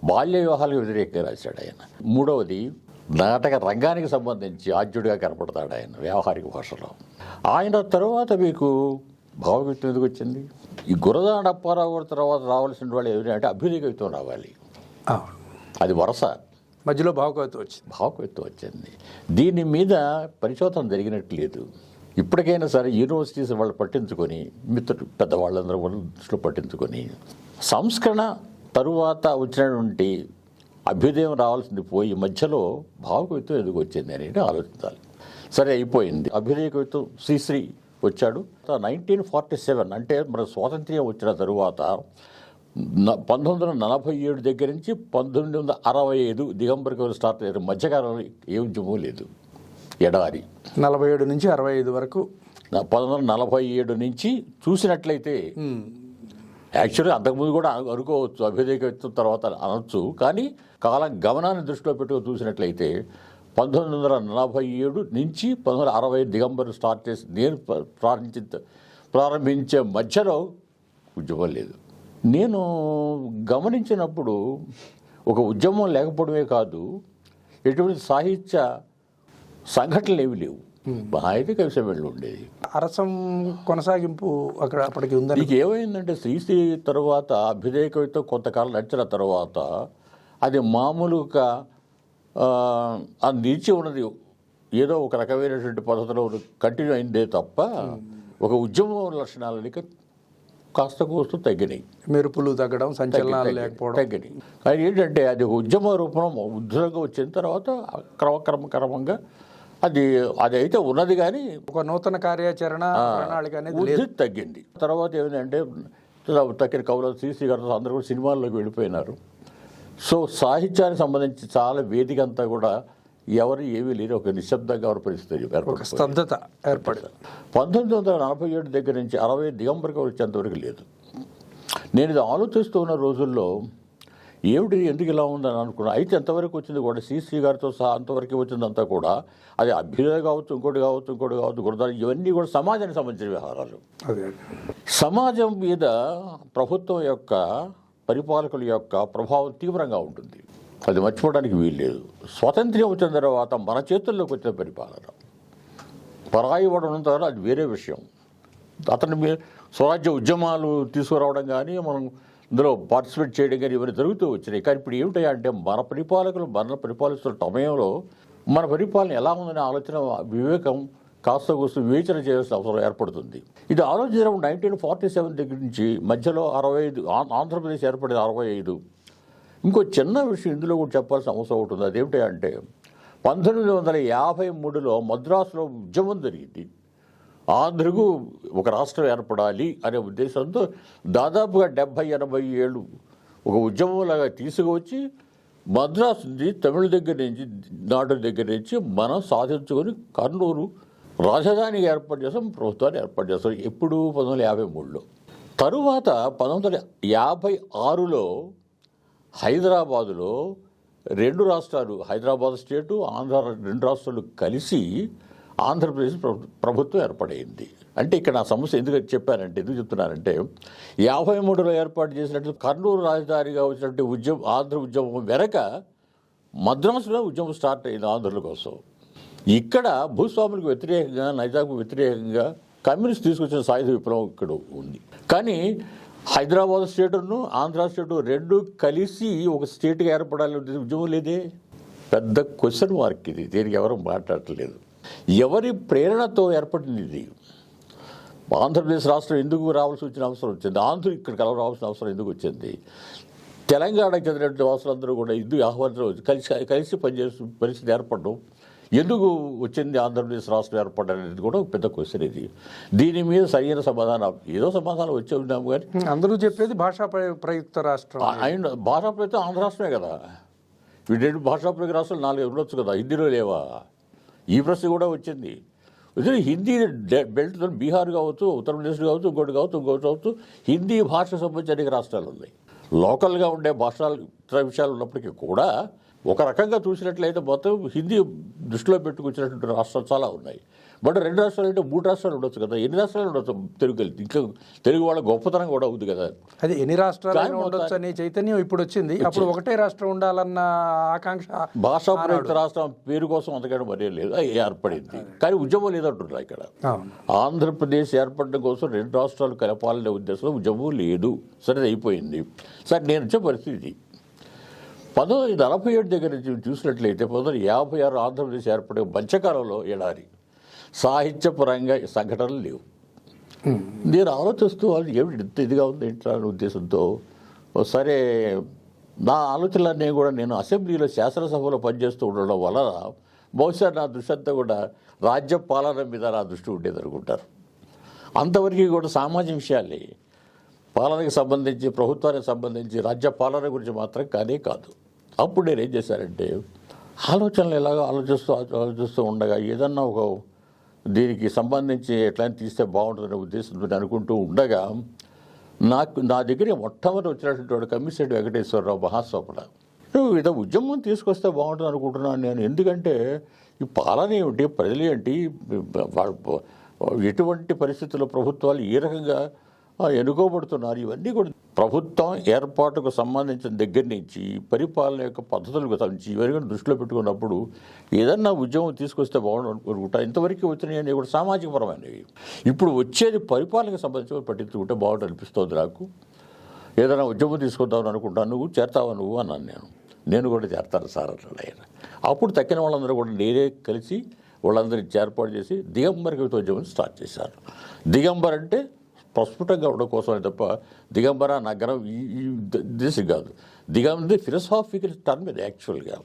బాల్య వివాహాలకు వ్యతిరేకంగా రాశాడు ఆయన, మూడవది నాటక రంగానికి సంబంధించి ఆద్యుడిగా కనపడతాడు ఆయన వ్యవహారిక భాషలో. ఆయన తర్వాత మీకు భావకవిత్వం ఎందుకు వచ్చింది? ఈ గురజాడ అప్పారావు గారి తర్వాత రావాల్సిన వాళ్ళు ఏమిటంటే అభ్యుదయ కవిత్వం రావాలి. అది వరుస. మధ్యలో భావకవిత్వం వచ్చింది. దీని మీద పరిశోధన జరిగినట్లేదు. ఇప్పటికైనా సరే యూనివర్సిటీస్ వాళ్ళు పట్టించుకొని, మిత్రులు పెద్దవాళ్ళందరూ వాళ్ళు దృష్టిలో పట్టించుకొని సంస్కరణ తరువాత వచ్చినటువంటి అభ్యుదయం రావాల్సింది పోయి మధ్యలో భావకవిత్వం ఎందుకు వచ్చింది అనేది ఆలోచించాలి. సరే, అయిపోయింది. అభ్యుదయ కవిత్వం శ్రీశ్రీ వచ్చాడు. 1947 అంటే మన స్వాతంత్ర్యం వచ్చిన తరువాత 1947 దగ్గర నుంచి 1965 దిగంబర కవులు స్టార్ట్ అయ్యారు. మధ్యకాలంలో ఏ ఉద్యమం లేదు. ఎడారి 47 నుంచి 65 వరకు. 1947 నుంచి చూసినట్లయితే యాక్చువల్గా అంతకుముందు కూడా అనుకోవచ్చు, అభ్యుదయ కవిత్వం తర్వాత అనొచ్చు. కానీ కాలం గమనాన్ని దృష్టిలో పెట్టుకుని చూసినట్లయితే 1947 నుంచి 1965 దిగంబరు స్టార్ట్ చేసి నేను ప్రారంభించే మధ్యలో ఉద్యమం లేదు. నేను గమనించినప్పుడు ఒక ఉద్యమం లేకపోవడమే కాదు, ఎటువంటి సాహిత్య సంఘటనలు ఏవి లేవు. అయితే కవి సమ్మేళనం ఉండేది. అరసం కొనసాగింపు అక్కడ అప్పటికి ఉందని. నీకు ఏమైందంటే శ్రీశ్రీ తర్వాత అభ్యుదయ కవిత్వం కొంతకాలం నడిచిన తర్వాత అది మామూలుగా అది నిలిచి ఉన్నది ఏదో ఒక రకమైనటువంటి పద్ధతిలో కంటిన్యూ అయిందే తప్ప ఒక ఉద్యమ లక్షణాలని కాస్త కోస్తూ తగ్గినాయి. మెరుపులు తగ్గడం, సంచలనాలు లేకపోవడం తగ్గినాయి. అది ఏంటంటే అది ఉద్యమ రూపం ఉద్యోగంగా వచ్చిన తర్వాత క్రమంగా అది అయితే ఉన్నది కానీ ఒక నూతన కార్యాచరణ ప్రణాళిక అనేది లేదు. ఉద్ధృతి తగ్గింది. తర్వాత ఏమిటంటే తక్కిన కవులు శ్రీశ్రీ గారు అందరూ కూడా సినిమాల్లోకి వెళ్ళిపోయినారు. సో సాహిత్యానికి సంబంధించి చాలా వేదిక అంతా కూడా ఎవరు ఏమీ లేని ఒక నిశ్శబ్దంగా పరిస్థితి ఒక స్తబ్దత ఏర్పడింది. 1947 దగ్గర నుంచి 60 దిగంబరికి వచ్చేంతవరకు లేదు. నేను ఇది ఆలోచిస్తూ ఉన్న రోజుల్లో ఏమిటి ఎందుకు ఇలా ఉందని అనుకున్నా. అయితే ఎంతవరకు వచ్చింది కూడా శ్రీశ్రీ గారితో సహా అంతవరకు వచ్చిందంతా కూడా అది అభ్యుదయ కావచ్చు, ఇంకోటి కావచ్చు గురదాలు, ఇవన్నీ కూడా సమాజానికి సంబంధించిన వ్యవహారాలు. సమాజం మీద ప్రభుత్వం యొక్క పరిపాలకుల యొక్క ప్రభావం తీవ్రంగా ఉంటుంది. అది మర్చిపోవడానికి వీల్లేదు. స్వాతంత్ర్యం వచ్చిన తర్వాత మన చేతుల్లోకి వచ్చిన పరిపాలన పరాయి వాడు ఉన్న తర్వాత అది వేరే విషయం. అతని మీద స్వరాజ్య ఉద్యమాలు తీసుకురావడం కానీ మనం ఇందులో పార్టిసిపేట్ చేయడం కానీ ఇవన్నీ జరుగుతూ వచ్చినాయి. కానీ ఇప్పుడు ఏమిటంటే మన పరిపాలిస్తున్న సమయంలో మన పరిపాలన ఎలా ఉందనే ఆలోచన వివేకం కాస్త కూస్తూ వివేచన చేయాల్సిన అవసరం ఏర్పడుతుంది. ఇది ఆలోచించడం 1947 దగ్గర నుంచి మధ్యలో 65 ఆంధ్రప్రదేశ్ ఏర్పడింది 65. ఇంకో చిన్న విషయం ఇందులో కూడా చెప్పాల్సిన అవసరం ఉంటుంది. అదేమిటి అంటే 1953లో మద్రాసులో ఉద్యమం జరిగింది. ఆంధ్రకు ఒక రాష్ట్రం ఏర్పడాలి అనే ఉద్దేశంతో దాదాపుగా 70-80 ఏళ్ళు ఒక ఉద్యమంలాగా తీసుకువచ్చి మద్రాసు నుంచి తమిళ దగ్గర నుంచి నాడు దగ్గర నుంచి మనం సాధించుకొని కర్నూలు రాజధానిగా ఏర్పాటు చేస్తాం, ప్రభుత్వాన్ని ఏర్పాటు చేస్తాం. ఎప్పుడు 1953లో. తరువాత 1956లో హైదరాబాదులో 2 రాష్ట్రాలు, హైదరాబాద్ స్టేటు, ఆంధ్ర 2 రాష్ట్రాలు కలిసి ఆంధ్రప్రదేశ్ ప్రభుత్వం ఏర్పడైంది. అంటే ఇక్కడ నా సమస్య ఎందుకు చెప్తున్నానంటే 53లో ఏర్పాటు చేసినట్టు కర్నూలు రాజధానిగా వచ్చినట్టు ఆంధ్ర ఉద్యమం వెనక మద్రాసులో ఉద్యమం స్టార్ట్ అయింది ఆంధ్రుల కోసం. ఇక్కడ భూస్వాములకు వ్యతిరేకంగా, నైజాంకు వ్యతిరేకంగా కమ్యూనిస్ట్ తీసుకొచ్చిన సాయుధ విప్లవం ఇక్కడ ఉంది. కానీ హైదరాబాద్ స్టేటును ఆంధ్ర స్టేటు 2 కలిసి ఒక స్టేట్గా ఏర్పడాలి ఉద్యమం లేదే. పెద్ద క్వశ్చన్ మార్క్ ఇది. దీనికి ఎవరు మాట్లాడట్లేదు. ఎవరి ప్రేరణతో ఏర్పడింది ఇది? ఆంధ్రప్రదేశ్ రాష్ట్రం ఎందుకు రావాల్సి వచ్చిన అవసరం వచ్చింది? ఆంధ్ర ఇక్కడికి రావాల్సిన అవసరం ఎందుకు వచ్చింది? తెలంగాణకు చెందినటువంటి వాసులందరూ కూడా ఎందుకు ఆహ్వానించడం కలిసి పనిచేసే పరిస్థితి ఏర్పడడం ఎందుకు వచ్చింది? ఆంధ్రప్రదేశ్ రాష్ట్రం ఏర్పడడం అనేది కూడా ఒక పెద్ద క్వశ్చన్ ఇది. దీని మీద సరైన సమాధానం ఏదో సమాధానం వచ్చే ఉన్నాము. కానీ అందరూ చెప్పేది భాషా ప్రయుక్త రాష్ట్రం. ఆయన భాషా ప్రయుక్తం ఆంధ్ర రాష్ట్రమే కదా. వీటి భాషా ప్రయుక్త రాష్ట్రాలు 4 ఉండొచ్చు కదా, హిందీలో లేవా? ఈ ప్రశ్న కూడా వచ్చింది. హిందీ బెల్ట్ బీహార్ కావచ్చు, ఉత్తరప్రదేశ్ కావచ్చు, ఇంకోటి కావచ్చు, హిందీ భాష సంబంధించి అనేక రాష్ట్రాలు ఉన్నాయి. లోకల్గా ఉండే భాషలు ఇతర విషయాలు ఉన్నప్పటికీ కూడా ఒక రకంగా చూసినట్లయితే మొత్తం హిందీ దృష్టిలో పెట్టుకొచ్చినటువంటి రాష్ట్రాలు చాలా ఉన్నాయి. బట్ 2 రాష్ట్రాలు అంటే 3 రాష్ట్రాలు ఉండొచ్చు కదా. ఎన్ని రాష్ట్రాలు ఉండొచ్చు? ఇంకా తెలుగు వాళ్ళ గొప్పతనం కూడా ఉంది కదా. అది ఎన్ని రాష్ట్రాలు ఉండొచ్చు అనే చైతన్యం ఇప్పుడు వచ్చింది. అప్పుడు ఒకటే రాష్ట్రం ఉండాలన్న ఆకాంక్ష, భాషా ప్రయుక్త రాష్ట్రం పేరు కోసం అంతకంటే మరే లేదు, ఏర్పడింది. కానీ ఉద్యమం లేదంటున్నారు ఇక్కడ. ఆంధ్రప్రదేశ్ ఏర్పడడం కోసం 2 రాష్ట్రాలు కలపాలనే ఉద్దేశంలో ఉద్యమం లేదు. సరే, అయిపోయింది. సరే, నేను వచ్చే పరిస్థితి 1947 దగ్గర నుంచి చూసినట్లయితే 1956 ఆంధ్రప్రదేశ్ ఏర్పడే మధ్యకాలంలో ఏడాది సాహిత్యపరంగా సంఘటనలు లేవు. నేను ఆలోచిస్తూ వాళ్ళు ఏమిటి ఇంత ఇదిగా ఉంది ఏంటో అనే ఉద్దేశంతో సరే నా ఆలోచనలన్నీ కూడా నేను అసెంబ్లీలో శాసనసభలో పనిచేస్తూ ఉండడం వల్ల బహుశా నా దృష్టి అంతా కూడా రాజ్య పాలన మీద నా దృష్టి ఉండేది అనుకుంటారు. అంతవరకు కూడా సామాజిక విషయాలే, పాలనకు సంబంధించి, ప్రభుత్వానికి సంబంధించి, రాజ్య పాలన గురించి మాత్రం కానే కాదు. అప్పుడు నేను ఏం చేశానంటే ఆలోచనలు ఎలాగో ఆలోచిస్తూ ఉండగా ఏదన్నా ఒక దీనికి సంబంధించి ఎట్లా తీస్తే బాగుంటుందనే ఉద్దేశంతో అనుకుంటూ ఉండగా నా దగ్గర మొట్టమొదటి వచ్చినటువంటి వాడు కమ్మిశెట్టి వెంకటేశ్వరరావు మహాస్వాముడు. ఏదో ఉద్యమం తీసుకొస్తే బాగుంటుంది అనుకుంటున్నాను నేను. ఎందుకంటే ఈ పాలన ఏమిటి, ప్రజలు ఏంటి, ఎటువంటి పరిస్థితుల్లో ప్రభుత్వాలు ఏ రకంగా ఎన్నుకోబడుతున్నారు, ఇవన్నీ కూడా ప్రభుత్వం ఏర్పాటుకు సంబంధించిన దగ్గర నుంచి పరిపాలన యొక్క పద్ధతులకు సంబంధించి ఇవన్నీ దృష్టిలో పెట్టుకున్నప్పుడు ఏదన్నా ఉద్యమం తీసుకొస్తే బాగుంటుంది. ఇంతవరకు వచ్చినాయి కూడా సామాజిక పరమైనవి. ఇప్పుడు వచ్చేది పరిపాలనకు సంబంధించి పట్టించుకుంటే బాగుంటుంది అనిపిస్తుంది నాకు. ఏదైనా ఉద్యమం తీసుకొద్దామని అనుకుంటాను, నువ్వు చేరతావా నువ్వు అన్నాను. నేను కూడా చేరతాను సార్ అన్నాడు ఆయన. అప్పుడు తక్కిన వాళ్ళందరూ కూడా నేనే కలిసి వాళ్ళందరినీ ఏర్పాటు చేసి దిగంబర కవిత ఉద్యమం స్టార్ట్ చేశారు. దిగంబర్ అంటే ప్రస్ఫుటంగా ఉండడం కోసమే తప్ప దిగంబర నగరం ఈ దేశం కాదు. దిగంబర్ ఫిలసాఫికల్ టర్మ్ ఇది యాక్చువల్గా.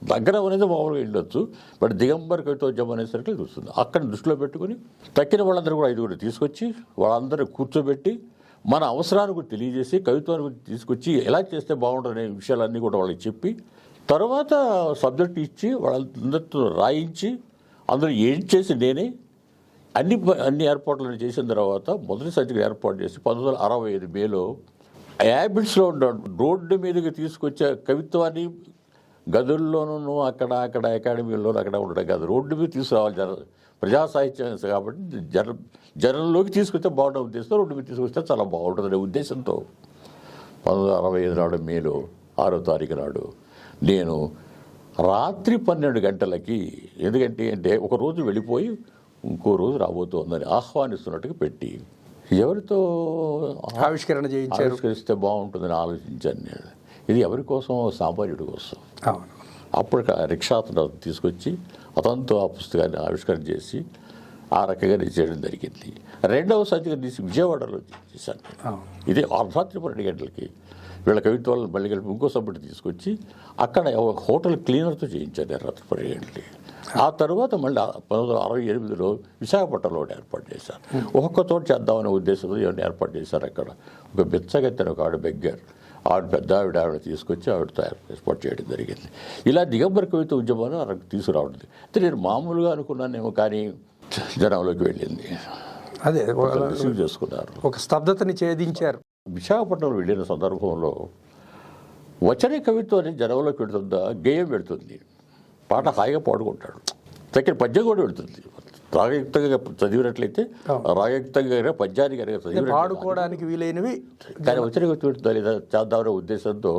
దగ్గర అనేది మామూలుగా వెళ్ళొచ్చు, బట్ దిగంబర కవితోద్యమం అనేసరికి చూస్తుంది. అక్కడ దృష్టిలో పెట్టుకుని తక్కిన వాళ్ళందరూ కూడా 5 తీసుకొచ్చి వాళ్ళందరూ కూర్చోబెట్టి మన అవసరాన్ని కూడా తెలియజేసి కవిత్వాన్ని గురించి తీసుకొచ్చి ఎలా చేస్తే బాగుంటుందనే విషయాలన్నీ కూడా వాళ్ళకి చెప్పి తర్వాత సబ్జెక్ట్ ఇచ్చి వాళ్ళందరితో రాయించి అందరూ ఏం చేసి నేనే అన్ని ఏర్పాట్లను చేసిన తర్వాత మొదటి సంచిక ఏర్పాటు చేసి 1965 మేలో హ్యాబిట్స్లో ఉన్న రోడ్డు మీదకి తీసుకొచ్చే కవిత్వాన్ని గదుల్లోనూ అక్కడ అకాడమీల్లోనూ అక్కడ ఉండడం కాదు, రోడ్డు మీద తీసుకురావాలి. ప్రజా సాహిత్యం కాబట్టి జనంలోకి తీసుకొస్తే బాగుండే ఉద్దేశంతో రోడ్డు మీద తీసుకొస్తే చాలా బాగుంటుందనే ఉద్దేశంతో 1965 నాడు మేలో 6వ తారీఖు నాడు నేను రాత్రి 12 గంటలకి, ఎందుకంటే ఒక రోజు వెళ్ళిపోయి ఇంకో రోజు రాబోతోందని ఆహ్వానిస్తున్నట్టుగా పెట్టి ఎవరితో ఆవిష్కరిస్తే బాగుంటుందని ఆలోచించాను నేను. ఇది ఎవరి కోసం? సామాన్యుడి కోసం. అప్పుడు రిక్షా అతను తీసుకొచ్చి అతనితో ఆ పుస్తకాన్ని ఆవిష్కరణ చేసి ఆ రకంగా నేను చేయడం జరిగింది. 2వ సంచిక తీసి విజయవాడలో చేశాను. ఇదే అర్ధరాత్రి 12 గంటలకి వీళ్ళ కవిత్వాలను మళ్ళీ కలిపి ఇంకో సబ్జెక్ట్ తీసుకొచ్చి అక్కడ హోటల్ క్లీనర్తో చేయించాను రాత్రి 12 గంటలకి. ఆ తర్వాత మళ్ళీ 1968లో విశాఖపట్నంలో ఏర్పాటు చేశారు. ఒక్కొక్క చోట చేద్దామనే ఉద్దేశంతో ఇవన్నీ ఏర్పాటు చేశారు. అక్కడ ఒక బెచ్చగెత్తని ఒక ఆవిడ బెగ్గారు, పెద్ద ఆవిడ తీసుకొచ్చి ఆవిడతో ఏర్పాటు చేయడం జరిగింది. ఇలా దిగంబర కవిత ఉద్యమాన్ని తీసుకురావడం అయితే నేను మామూలుగా అనుకున్నానేమో, కానీ జనంలోకి వెళ్ళింది. అదే రిసీవ్ చేసుకున్నారు, ఒక స్తబ్దతని ఛేదించారు. విశాఖపట్నంలో వెళ్ళిన సందర్భంలో వచన కవిత్వం అనేది జనంలోకి వెళుతుందా, గేయం వెళుతుంది, పాట హాయిగా పాడుకుంటాడు, దగ్గర పద్యం కూడా వెళుతుంది. రాగయుక్తంగా చదివినట్లయితే రాగయుక్తంగా పద్యానికి చదివి పాడుకోవడానికి వీలైనవి, కానీ వచన కవిత్వం లేదా చేద్దామనే ఉద్దేశంతో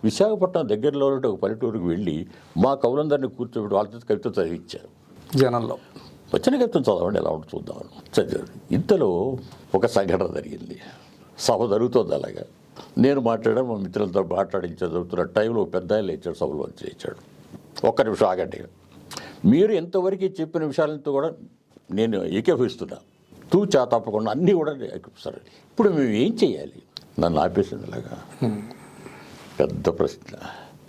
విశాఖపట్నం దగ్గరలో ఉంటే ఒక పల్లెటూరుకు వెళ్ళి మా కవులందరినీ కూర్చోబెట్టి వాళ్ళతో కవిత్వం చదివించారు. జనంలో వచన కవిత్వం చదవండి ఎలా ఉంటుంది చూద్దామని చదివారు. ఇంతలో ఒక సంఘటన జరిగింది. సభ జరుగుతుంది. అలాగా నేను మాట్లాడాను, మా మిత్రులతో చదువుతున్న టైంలో పెద్ద ఆయన లేచాడు, సభలో లేచాడు. ఒక్క నిమిషం ఆగండి, మీరు ఎంతవరకు చెప్పిన విషయాలతో కూడా నేను ఏకీభవిస్తున్నా, తూచా తప్పకుండా అన్నీ కూడా ఏకీపిస్తారు. ఇప్పుడు మేము ఏం చేయాలి? నన్ను ఆపేసింది. అలాగా పెద్ద ప్రశ్న.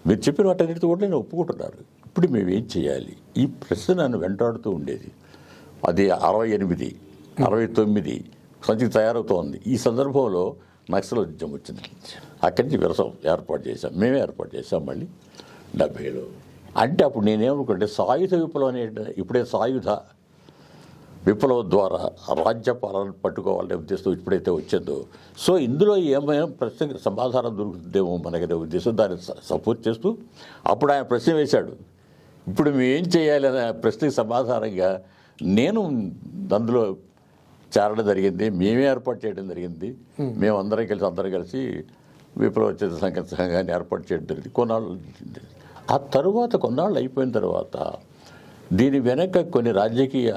మీరు చెప్పిన వాటన్నిటితో కూడా నేను ఒప్పుకుంటున్నారు. ఇప్పుడు మేము ఏం చేయాలి? ఈ ప్రశ్న నన్ను వెంటాడుతూ ఉండేది. అది 68, 69 సంచిక తయారవుతోంది. ఈ సందర్భంలో నక్సల్ ఉద్యమం వచ్చింది. అక్కడి నుంచి విరసం ఏర్పాటు చేశాం, మేమే ఏర్పాటు చేశాం మళ్ళీ 70లో. అంటే అప్పుడు నేనేమనుకుంటే సాయుధ విప్లవం అనే ఇప్పుడే సాయుధ విప్లవం ద్వారా రాజ్యపాలన పట్టుకోవాలనే ఉద్దేశం ఇప్పుడైతే వచ్చిందో, సో ఇందులో ఏమైనా ప్రశ్నకి సమాధానం దొరుకుతుందేమో మనకనే ఉద్దేశం దాన్ని సపోర్ట్ చేస్తూ అప్పుడు ఆయన ప్రశ్న వేశాడు. ఇప్పుడు మేము ఏం చేయాలి అనే ప్రశ్నకి సమాధానంగా నేను అందులో చేరడం జరిగింది, మేమే ఏర్పాటు చేయడం జరిగింది. మేము అందరం కలిసి విప్లవ సంఘాన్ని ఏర్పాటు చేయడం జరిగింది. కొన్నాళ్ళు ఆ తరువాత కొన్నాళ్ళు అయిపోయిన తర్వాత దీని వెనక కొన్ని రాజకీయ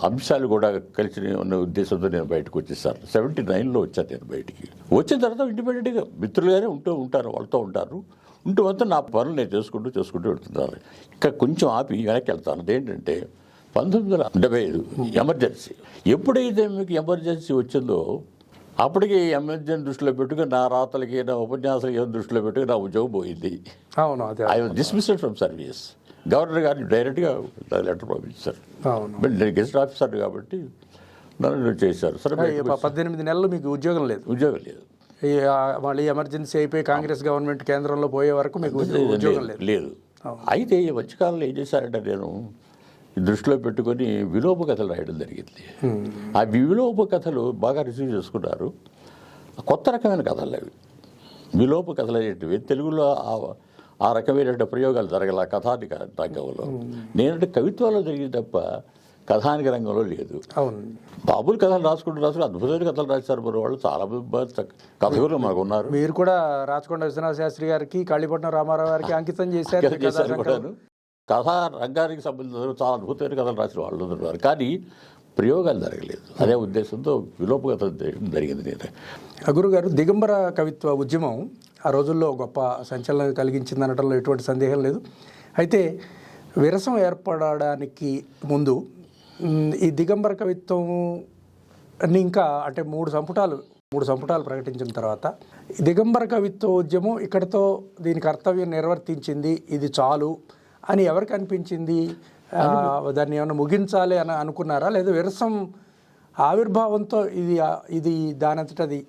అంశాలు కూడా కలిసి ఉన్న ఉద్దేశంతో నేను బయటకు వచ్చేసాను. 79లో వచ్చాను నేను బయటికి. వచ్చిన తర్వాత ఇండిపెండెంట్గా మిత్రులుగానే ఉంటారు, వాళ్ళతో ఉంటారు. అంతా నా పనులు నేను చేసుకుంటూ వెళ్తున్నారు. ఇంకా కొంచెం ఆపి వెనక్కి వెళ్తాను. అదేంటంటే 1975 ఎమర్జెన్సీ. ఎప్పుడైతే మీకు ఎమర్జెన్సీ వచ్చిందో అప్పటికి ఎమర్జెన్సీ దృష్టిలో పెట్టుకుని నా రాతలకి, నా ఉపన్యాసాలకి దృష్టిలో పెట్టుకుని నా ఉద్యోగం పోయింది. అవును, I was dismissed from service. Governor గారిని డైరెక్ట్గా లెటర్ పంపించారు. నేను గెస్ట్ ఆఫీసర్ కాబట్టి నన్ను చేశారు. సరే 18 నెలలు మీకు ఉద్యోగం లేదు. మళ్ళీ ఎమర్జెన్సీ అయిపోయి కాంగ్రెస్ గవర్నమెంట్ కేంద్రంలో పోయే వరకు మీకు ఉద్యోగం లేదు. అయితే ఈ మధ్యకాలంలో ఏం చేశారంటే నేను దృష్టిలో పెట్టుకొని విలోప కథలు రాయడం జరిగింది. ఆ విలోప కథలు బాగా రిసీవ్ చేసుకున్నారు. కొత్త రకమైన కథలు అవి విలోప కథలు అనేటివి. తెలుగులో ఆ రకమైన ప్రయోగాలు జరగల కథానిక రంగంలో. నేనంటే కవిత్వాల్లో జరిగింది తప్ప కథానిక రంగంలో లేదు. బాబులు కథలు రాసుకుంటూ అద్భుతమైన కథలు రాశారు. మరి వాళ్ళు చాలా కథలు మాకు ఉన్నారు. మీరు కూడా రాచకొండ విశ్వనాథ శాస్త్రి గారికి, కాళీపట్నం రామారావు గారికి అంకితం చేశారు. కథా రంగానికి సంబంధించిన చాలా అద్భుతమైన కథలు రాసిన వాళ్ళు ఉన్నారు, కానీ ప్రయోగాలు జరగలేదు. అదే ఉద్దేశంతో విలోప కథ జరిగింది. నేను గురుగారు, దిగంబర కవిత్వ ఉద్యమం ఆ రోజుల్లో గొప్ప సంచలనం కలిగించింది అనడంలో ఎటువంటి సందేహం లేదు. అయితే విరసం ఏర్పడడానికి ముందు ఈ దిగంబర కవిత్వం ఇంకా అంటే మూడు సంపుటాలు ప్రకటించిన తర్వాత దిగంబర కవిత్వ ఉద్యమం ఇక్కడితో దీని కర్తవ్యం నిర్వర్తించింది, ఇది చాలు అని ఎవరికి అనిపించింది? దాన్ని ఏమైనా ముగించాలి అని అనుకున్నారా, లేదా విరసం ఆవిర్భావంతో ఇది దానంతటది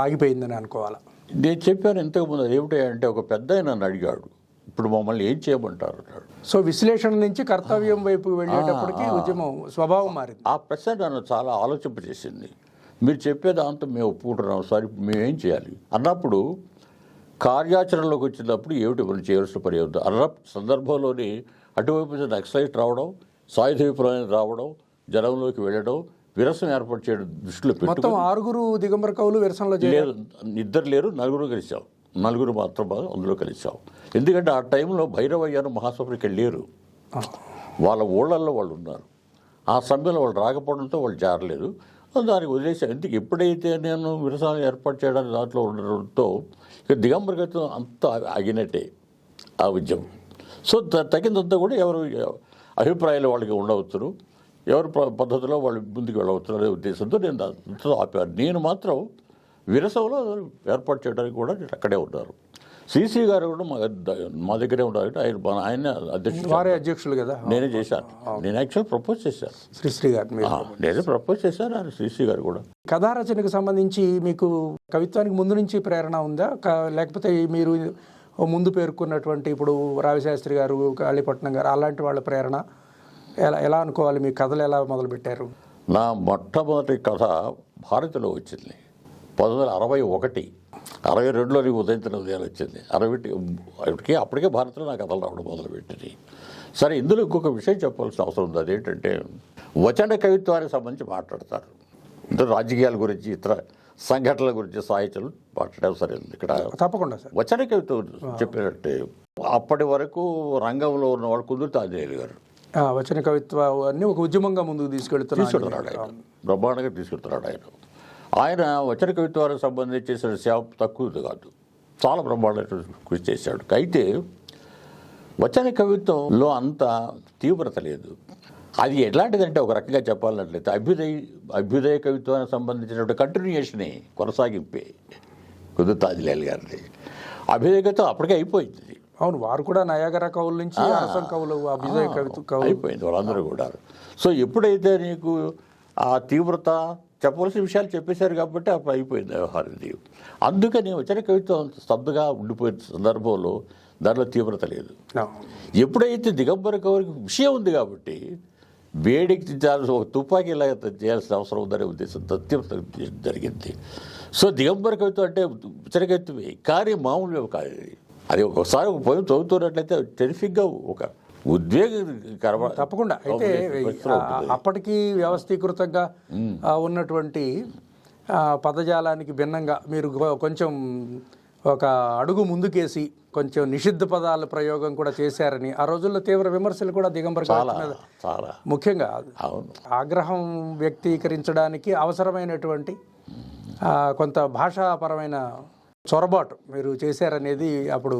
ఆగిపోయిందని అనుకోవాలా? నేను చెప్పాను ఇంతకుముందు, ఏమిటంటే ఒక పెద్ద నన్ను అడిగాడు, ఇప్పుడు మమ్మల్ని ఏం చేయమంటారు అన్నాడు. సో విశ్లేషణ నుంచి కర్తవ్యం వైపు వెళ్ళేటప్పటికి ఉద్యమం స్వభావం మారింది. ఆ ప్రశ్న నన్ను చాలా ఆలోచింపజేసింది. మీరు చెప్పేదాంతో మేము ఒప్పుకుంటున్నాం సార్, మేమేం చేయాలి అన్నప్పుడు కార్యాచరణలోకి వచ్చినప్పుడు ఏమిటి మనం చేయవలసిన పని ఉంది అన్న సందర్భంలోని అటువైపు నుంచి నక్సలైట్ రావడం, సాయుధ విప్లవం రావడం, జనంలోకి వెళ్ళడం, విరసం ఏర్పాటు చేయడం దృష్టిలో మొత్తం 6 దిగంబర కవులు విరసంలో లేదు, 2 లేరు, 4 కలిసాం. 4 మాత్రం అందులో కలిసాం. ఎందుకంటే ఆ టైంలో భైరవయ్యాను మహాసభకి లేరు, వాళ్ళ ఊళ్ళల్లో వాళ్ళు ఉన్నారు. ఆ సమయంలో వాళ్ళు రాకపోవడంతో వాళ్ళు జారలేదు, దానికి వదిలేసాం. ఎందుకు ఎప్పుడైతే నేను విరసాలు ఏర్పాటు చేయడానికి దాంట్లో ఉండడంతో ఇక దిగంబర కవిత్వం అంతా ఆగినట్టే ఆ ఉద్యమం. సో తగినంతా కూడా ఎవరు అభిప్రాయాలు వాళ్ళకి ఉండవచ్చును, ఎవరి పద్ధతిలో వాళ్ళు ముందుకు వెళ్ళవచ్చు అనే ఉద్దేశంతో నేను దాంతో ఆపాను. నేను మాత్రం విరసంలో ఏర్పాటు చేయడానికి కూడా నేను అక్కడే ఉన్నారు. శ్రీశ్రీ గారు కూడా మా దగ్గరే ఉన్నారు. ఆయన అధ్యక్షులు కదా, నేనే చేశాను. నేను యాక్చువల్ ప్రపోజ్ చేశాను శ్రీశ్రీ గారు, నేనే ప్రపోజ్ చేశాను. ఆయన శ్రీశ్రీ గారు కూడా. కథా రచనకు సంబంధించి మీకు కవిత్వానికి ముందు నుంచి ప్రేరణ ఉందా, లేకపోతే మీరు ముందు పేర్కొన్నటువంటి ఇప్పుడు రావిశాస్త్రి గారు, కాళీపట్నం గారు అలాంటి వాళ్ళ ప్రేరణ ఎలా అనుకోవాలి? మీ కథలు ఎలా మొదలుపెట్టారు? నా మొట్టమొదటి కథ భారతిలో వచ్చింది 1961. 62లోని ఉదయించిన ఉదయాలు వచ్చింది. 61కి అప్పటికే భారత్లో నా కథలు రావడం మొదలుపెట్టింది. సరే, ఇందులో ఇంకొక విషయం చెప్పాల్సిన అవసరం ఉంది. అదేంటంటే వచన కవిత్వానికి సంబంధించి మాట్లాడతారు, ఇతర రాజకీయాల గురించి, ఇతర సంఘటనల గురించి సాహిత్యాలు మాట్లాడారు. సరే, ఇక్కడ తప్పకుండా సార్ వచన కవిత్వం చెప్పినట్టే అప్పటి వరకు రంగంలో ఉన్నవాడు కుదురుతా ఆంజనేయులు గారు వచన కవిత్వాన్ని ఒక ఉద్యమంగా ముందుకు తీసుకెళ్తున్నాడు. ఆయన బ్రహ్మాండంగా తీసుకెళ్తున్నాడు. ఆయన వచన కవిత్వానికి సంబంధించి చేసిన సేవ తక్కువది కాదు, చాలా బ్రహ్మాండంగా కృషి చేశాడు. అయితే వచన కవిత్వంలో అంత తీవ్రత లేదు. అది ఎలాంటిదంటే ఒక రకంగా చెప్పాలన్నట్లయితే అభ్యుదయ కవిత్వానికి సంబంధించినటువంటి కంటిన్యూషనే, కొనసాగింపే కుదురుతా ఆంజనేయులు గారిది. అభ్యుదయ కవిత్వం అప్పటికే అయిపోయింది. అవును, వారు కూడా నయాగర కవుల నుంచి అరసం కవులు, అభ్యుదయ కవిత్వం అయిపోయింది వాళ్ళందరూ కూడా. సో ఎప్పుడైతే నీకు ఆ తీవ్రత చెప్పవలసిన విషయాలు చెప్పేశారు కాబట్టి అప్పుడు అయిపోయింది వ్యవహారం. ఇది అందుకని వచన కవిత్వం స్తబ్దుగా ఉండిపోయిన సందర్భంలో దాంట్లో తీవ్రత లేదు. ఎప్పుడైతే దిగంబర కవులకి విషయం ఉంది కాబట్టి వేడికి ఒక తుపాకీ ఇలా చేయాల్సిన అవసరం ఉందనే ఉద్దేశంతో తీవ్రత జరిగింది. సో దిగంబర కవిత్వం అంటే వచన కవిత్వమే, కానీ మామూలు కాదు. అది ఒకసారి ఒక పోయం చదువుతున్నట్లయితే టెరిఫిక్గా ఒక ఉద్వేగకరమైన. తప్పకుండా. అయితే అప్పటికి వ్యవస్థీకృతంగా ఉన్నటువంటి పదజాలానికి భిన్నంగా మీరు కొంచెం ఒక అడుగు ముందుకేసి కొంచెం నిషిద్ధ పదాల ప్రయోగం కూడా చేశారని ఆ రోజుల్లో తీవ్ర విమర్శలు కూడా దిగంబర మీద ముఖ్యంగా ఆగ్రహం వ్యక్తీకరించడానికి అవసరమైనటువంటి కొంత భాషాపరమైన చొరబాటు మీరు చేశారనేది అప్పుడు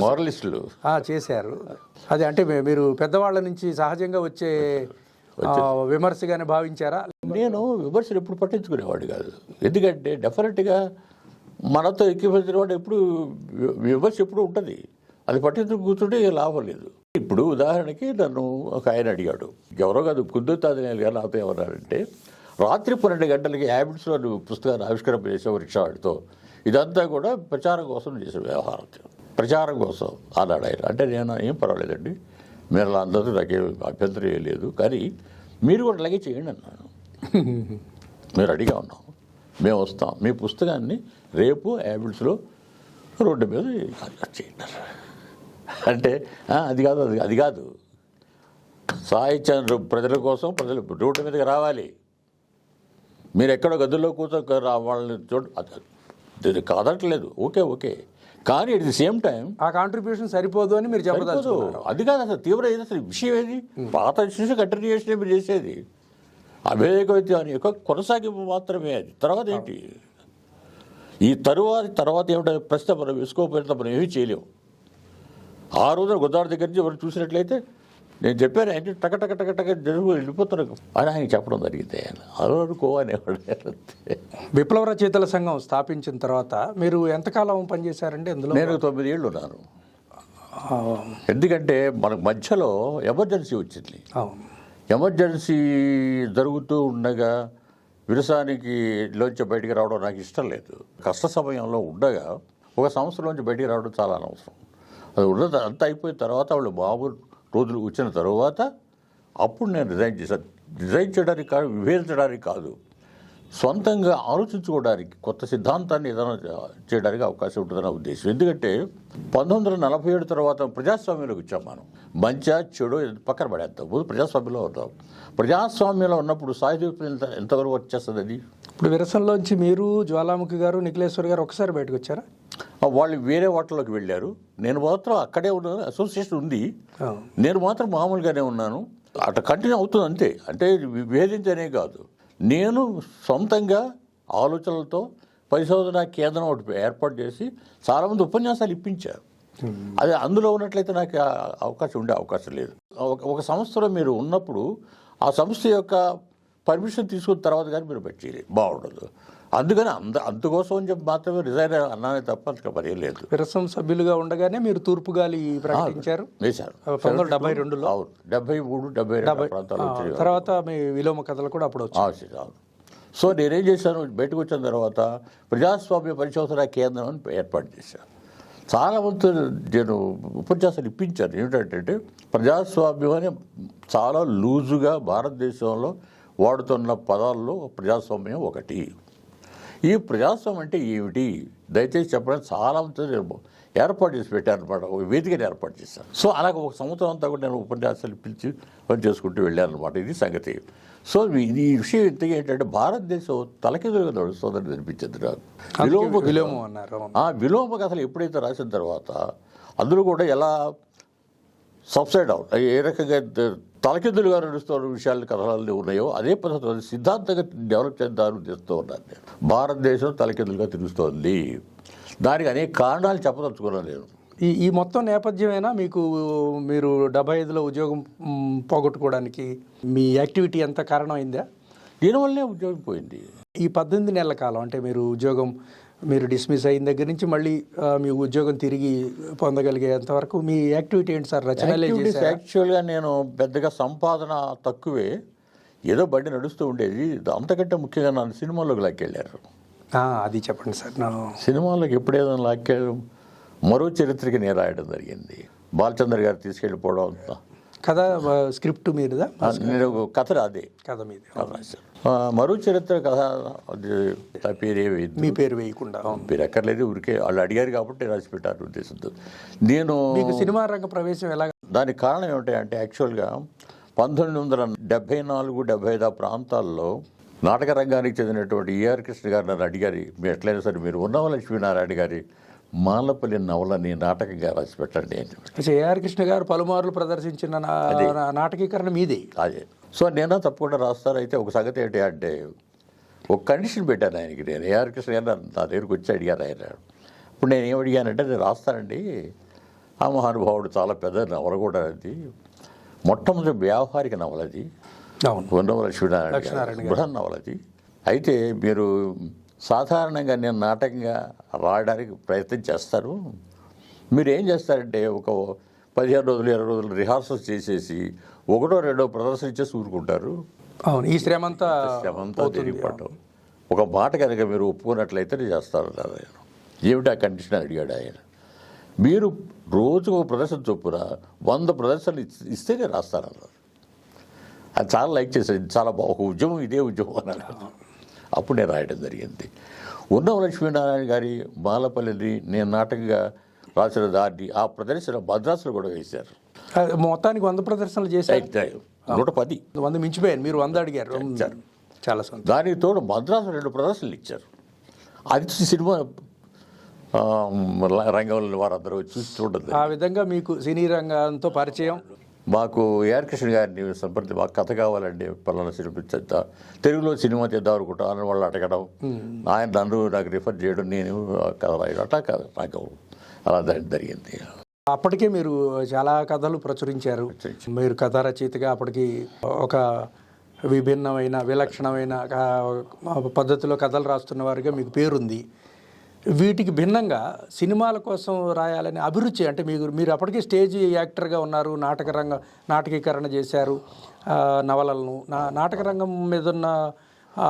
మోరలిస్టులు చేశారు. అది అంటే మీరు పెద్దవాళ్ళ నుంచి సహజంగా వచ్చే విమర్శగానే భావించారా? నేను విమర్శలు ఎప్పుడు పట్టించుకునేవాడు కాదు. ఎందుకంటే డెఫినెట్గా మనతో ఎక్కిపోతున్న వాడు ఎప్పుడు విమర్శ ఎప్పుడు ఉంటుంది, అది పట్టించుకు కూర్చుంటే లాభం లేదు. ఇప్పుడు ఉదాహరణకి నన్ను ఒక ఆయన అడిగాడు, ఎవరో కాదు కుదురుతా ఆంజనేయులు గారు నాతో ఏమన్నారంటే, రాత్రి 12 గంటలకి హ్యాబిట్స్లో నువ్వు పుస్తకాన్ని ఆవిష్కరణ చేసావు రిక్షావాడితో, ఇదంతా కూడా ప్రచారం కోసం చేసే వ్యవహారం, ప్రచారం కోసం అన్నాడు ఆయన. అంటే నేను ఏం పర్వాలేదండి, మీరు అందరూ నాకేం అభ్యంతరం ఏం లేదు, కానీ మీరు కూడా అలాగే చేయండి అన్నాను. మీరు రెడీగా ఉన్నాం, మేము వస్తాం, మీ పుస్తకాన్ని రేపు హ్యాబిట్స్లో రోడ్డు మీద చేయండి అంటే అది కాదు సాహిత్యం ప్రజల కోసం, ప్రజలు రోడ్డు మీదకి రావాలి, మీరు ఎక్కడో గదుల్లో కూర్చో వాళ్ళని చూడ కాదట్లేదు, ఓకే, కానీ అట్ ది సేమ్ టైం ఆ కాంట్రిబ్యూషన్ సరిపోదు అని మీరు చెప్పదు. అది కాదు అసలు తీవ్ర ఏది అసలు విషయం ఏది, పాత విషయం కంటిన్యూషన్ మీరు చేసేది అభేద కవిత్వాన్ని యొక్క కొనసాగింపు మాత్రమే. అది తర్వాత ఏంటి, ఈ తర్వాత ఏమిటో ప్రశ్న మనం వేసుకోకపోయినా మనం ఏమీ చేయలేము. ఆ రోజున గోదావరి దగ్గర నుంచి ఎవరు చూసినట్లయితే నేను చెప్పాను, ఆయన టక జరుగు వెళ్ళిపోతున్నారు అని ఆయన చెప్పడం జరిగింది. ఆయన అనుకో అనేవాడు. విప్లవ రచయితల సంఘం స్థాపించిన తర్వాత మీరు ఎంతకాలం పనిచేశారండి అందులో? నేను 9 ఏళ్ళు ఉన్నాను. ఎందుకంటే మనకు మధ్యలో ఎమర్జెన్సీ వచ్చింది. అవును. ఎమర్జెన్సీ జరుగుతూ ఉండగా విరసానికి లోంచి బయటికి రావడం నాకు ఇష్టం లేదు. కష్ట సమయంలో ఉండగా ఒక సంవత్సరంలోంచి బయటికి రావడం చాలా అనవసరం. అది ఉన్నది అంతా అయిపోయిన తర్వాత వాళ్ళు మామూలు రోజులు వచ్చిన తర్వాత అప్పుడు నేను రిజైన్ చేశాను. రిజైన్ చేయడానికి కాదు, విభేదించడానికి కాదు, సొంతంగా ఆలోచించుకోవడానికి, కొత్త సిద్ధాంతాన్ని ఏదైనా చేయడానికి అవకాశం ఉంటుందన్న ఉద్దేశం. ఎందుకంటే 1947 తర్వాత ప్రజాస్వామ్యంలోకి వచ్చాం మనం. మంచి చెడు పక్కన పడేద్దాం, ముందు ప్రజాస్వామ్యంలో ఉంటాం. ప్రజాస్వామ్యంలో ఉన్నప్పుడు సాహిత్యం ఎంతవరకు వచ్చేస్తుంది అది. ఇప్పుడు విరసంలోంచి మీరు, జ్వాలాముఖి గారు, నిఖిలేశ్వర్ గారు ఒకసారి బయటకు వచ్చారా? వాళ్ళు వేరే వాటిలోకి వెళ్ళారు. నేను మాత్రం అక్కడే ఉన్నాను. అసోసియేషన్ ఉంది, నేను మాత్రం మామూలుగానే ఉన్నాను. అట్లా కంటిన్యూ అవుతుంది అంతే. అంటే విభేదించనే కాదు, నేను సొంతంగా ఆలోచనలతో పరిశోధనా కేంద్రం ఒకటి ఏర్పాటు చేసి చాలామంది ఉపన్యాసాలు ఇప్పించారు. అది అందులో ఉన్నట్లయితే నాకు అవకాశం ఉండే అవకాశం లేదు. ఒక సంస్థలో మీరు ఉన్నప్పుడు ఆ సంస్థ యొక్క పర్మిషన్ తీసుకున్న తర్వాత కానీ మీరు బయట బాగుండదు. అందుకని అందుకోసం అని చెప్పి మాత్రమే రిజైన్ అన్నానే తప్ప మరి ఏం లేదు. విరసం సభ్యులుగా ఉండగానే మీరు తూర్పు గాలి ప్రకటించారు. వేశారు 1972లో. అవును, 73, 72 ప్రాంతాలు వచ్చాయి. తర్వాత మీ విలోమ కథలు కూడా అప్పుడు వచ్చాయి. అవును. సో నేనేం చేశాను, బయటకు వచ్చిన తర్వాత ప్రజాస్వామ్య పరిశోధన కేంద్రం అని ఏర్పాటు చేశాను. చాలామంది నేను ఉపన్యాసాలు ఇప్పించాను. ఏమిటంటే ప్రజాస్వామ్యం అని చాలా లూజుగా భారతదేశంలో వాడుతున్న పదాల్లో ప్రజాస్వామ్యం ఒకటి. ఈ ప్రజాస్వామ్యం అంటే ఏమిటి దయచేసి చెప్పడానికి చాలామంది నేను ఏర్పాటు చేసి పెట్టాను అనమాట. ఒక వేదికని ఏర్పాటు చేశాను. సో అలాగే ఒక సంవత్సరం అంతా కూడా నేను ఉపన్యాసాలు పిలిచి పని చేసుకుంటూ వెళ్ళాను అనమాట. ఇది సంగతి. సో ఈ విషయం ఇంతగా ఏంటంటే భారతదేశం తలకిందులుగా నడుస్తుందని అనిపించింది నాకు. విలోమం అన్నారు. విలోమ కథలు ఎప్పుడైతే రాసిన తర్వాత అందులో కూడా ఎలా సబ్సైడ్ అవుట్, ఏ రకంగా తలకిందులుగా నడుస్తున్న విషయాలు కథలు ఉన్నాయో అదే పద్ధతి సిద్ధాంతంగా డెవలప్ చేద్దామని ఉద్దేశిస్తూ ఉన్నాను నేను. భారతదేశం తలకిందులుగా తిరుగుతోంది, దానికి అనేక కారణాలు చెప్పదలుచుకున్నాను నేను. ఈ మొత్తం నేపథ్యమైనా మీకు, మీరు 75లో ఉద్యోగం పోగొట్టుకోవడానికి మీ యాక్టివిటీ ఎంత కారణమైందా? దీనివల్లనే ఉద్యోగం పోయింది. ఈ 18 నెలల కాలం అంటే మీరు డిస్మిస్ అయిన దగ్గర నుంచి మళ్ళీ మీ ఉద్యోగం తిరిగి పొందగలిగేంత వరకు మీ యాక్టివిటీ ఏంటి సార్? రచనలే చేశారా? యాక్చువల్గా నేను పెద్దగా సంపాదన తక్కువే, ఏదో బండి నడుస్తూ ఉండేది. అంతకంటే ముఖ్యంగా నన్ను సినిమాల్లోకి లాక్కెళ్ళారు. అది చెప్పండి సార్. సినిమాల్లోకి ఎప్పుడేదో లాక్కెళ్ళి మరో చరిత్రకి నేను రాయడం జరిగింది. బాలచంద్ర గారు తీసుకెళ్ళిపోవడం కథ స్క్రిప్ట్ మీరుదా? నేను కథ అదే కథ మీద మరో చరిత్ర కథ. పేరే మీ పేరు వేయకుండా పేరు ఎక్కర్లేదు, ఊరికే వాళ్ళు అడిగారు కాబట్టి రాసి పెట్టారు ఉద్దేశంతో. నేను మీకు సినిమా రంగ ప్రవేశం ఎలా? దానికి కారణం ఏమిటంటే యాక్చువల్గా 1974, 75 ప్రాంతాల్లో నాటక రంగానికి చెందినటువంటి ఏఆర్ కృష్ణ గారు నన్ను అడిగారు, మీరు ఎట్లయినా సరే మీరు ఉన్నవ లక్ష్మీనారాయణ గారి మాలపల్లి నవలని నాటకంగా రాసి పెట్టండి అని చెప్పి. ఏఆర్ కృష్ణ గారు పలుమార్లు ప్రదర్శించిన నాటకీకరణ మీదే. అదే. సో నేను తప్పకుండా రాస్తారు. అయితే ఒక సంగతి ఏంటి అంటే ఒక కండిషన్ పెట్టాను ఆయనకి. నేను ఏఆర్ కృష్ణ గారు నా దగ్గరికి వచ్చి అడిగారు ఆయన. ఇప్పుడు నేను ఏం అడిగానంటే, నేను రాస్తానండి, ఆ మహానుభావుడు చాలా పెద్ద నవల కూడా అది, మొట్టమొదటి వ్యావహారిక నవల అది, ఉన్నవ లక్ష్మీనారాయణ బృహన్ నవల అది. అయితే మీరు సాధారణంగా నేను నాటకంగా రాయడానికి ప్రయత్నం చేస్తారు, మీరు ఏం చేస్తారంటే ఒక 15 రోజులు 20 రోజులు రిహార్సల్స్ చేసేసి 1, 2 ప్రదర్శన ఇచ్చేసి ఊరుకుంటారు. ఈ శ్రమంతా తిరిగిపడటం. ఒక మాట కనుక మీరు ఒప్పుకున్నట్లయితే నేను చేస్తాను అన్నారు. ఏమిటి ఆ కండిషన్ అడిగాడు ఆయన. మీరు రోజుకు ఒక ప్రదర్శన చొప్పున 100 ప్రదర్శనలు ఇస్తే నేను రాస్తానన్నారు. అది చాలా లైక్ చేశాను. చాలా ఒక ఉద్యమం, ఇదే ఉద్యమం అన్నారు. అప్పుడు నేను రాయడం జరిగింది. ఉన్నవ లక్ష్మీనారాయణ గారి మాలపల్లిని నేను నాటకంగా రాసిన దాన్ని ఆ ప్రదర్శన మద్రాసులో కూడా వేశారు. మొత్తానికి 100 ప్రదర్శనలు చేశారు. 110. 100 మించిపోయాను. మీరు 100 అడిగారు. చాలా సంతోషం. దానికి తోడు మద్రాసు 2 ప్రదర్శనలు ఇచ్చారు. అది సినిమా రంగంలో వారందరూ చూసి చూడదు. ఆ విధంగా మీకు సినీ రంగంతో పరిచయం. మాకు ఏఆర్ కృష్ణ గారిని సంప్రతి, మాకు కథ కావాలండి, పలానా సినిమా చేద్దాం, తెలుగులో సినిమా చేద్దాం అనుకుంటాం అని వాళ్ళు అడగడం, ఆయన నాకు రిఫర్ చేయడం, నేను కథ రాయడం, అట్లా కాదు నాకు అలా జరిగింది. అప్పటికే మీరు చాలా కథలు ప్రచురించారు. మీరు కథా రచయితగా అప్పటికి ఒక విభిన్నమైన, విలక్షణమైన పద్ధతిలో కథలు రాస్తున్న వారిగా మీకు పేరుంది. వీటికి భిన్నంగా సినిమాల కోసం రాయాలనే అభిరుచి అంటే మీరు అప్పటికే స్టేజ్ యాక్టర్గా ఉన్నారు, నాటకీకరణ చేశారు నవలలను. నాటక రంగం మీద ఉన్న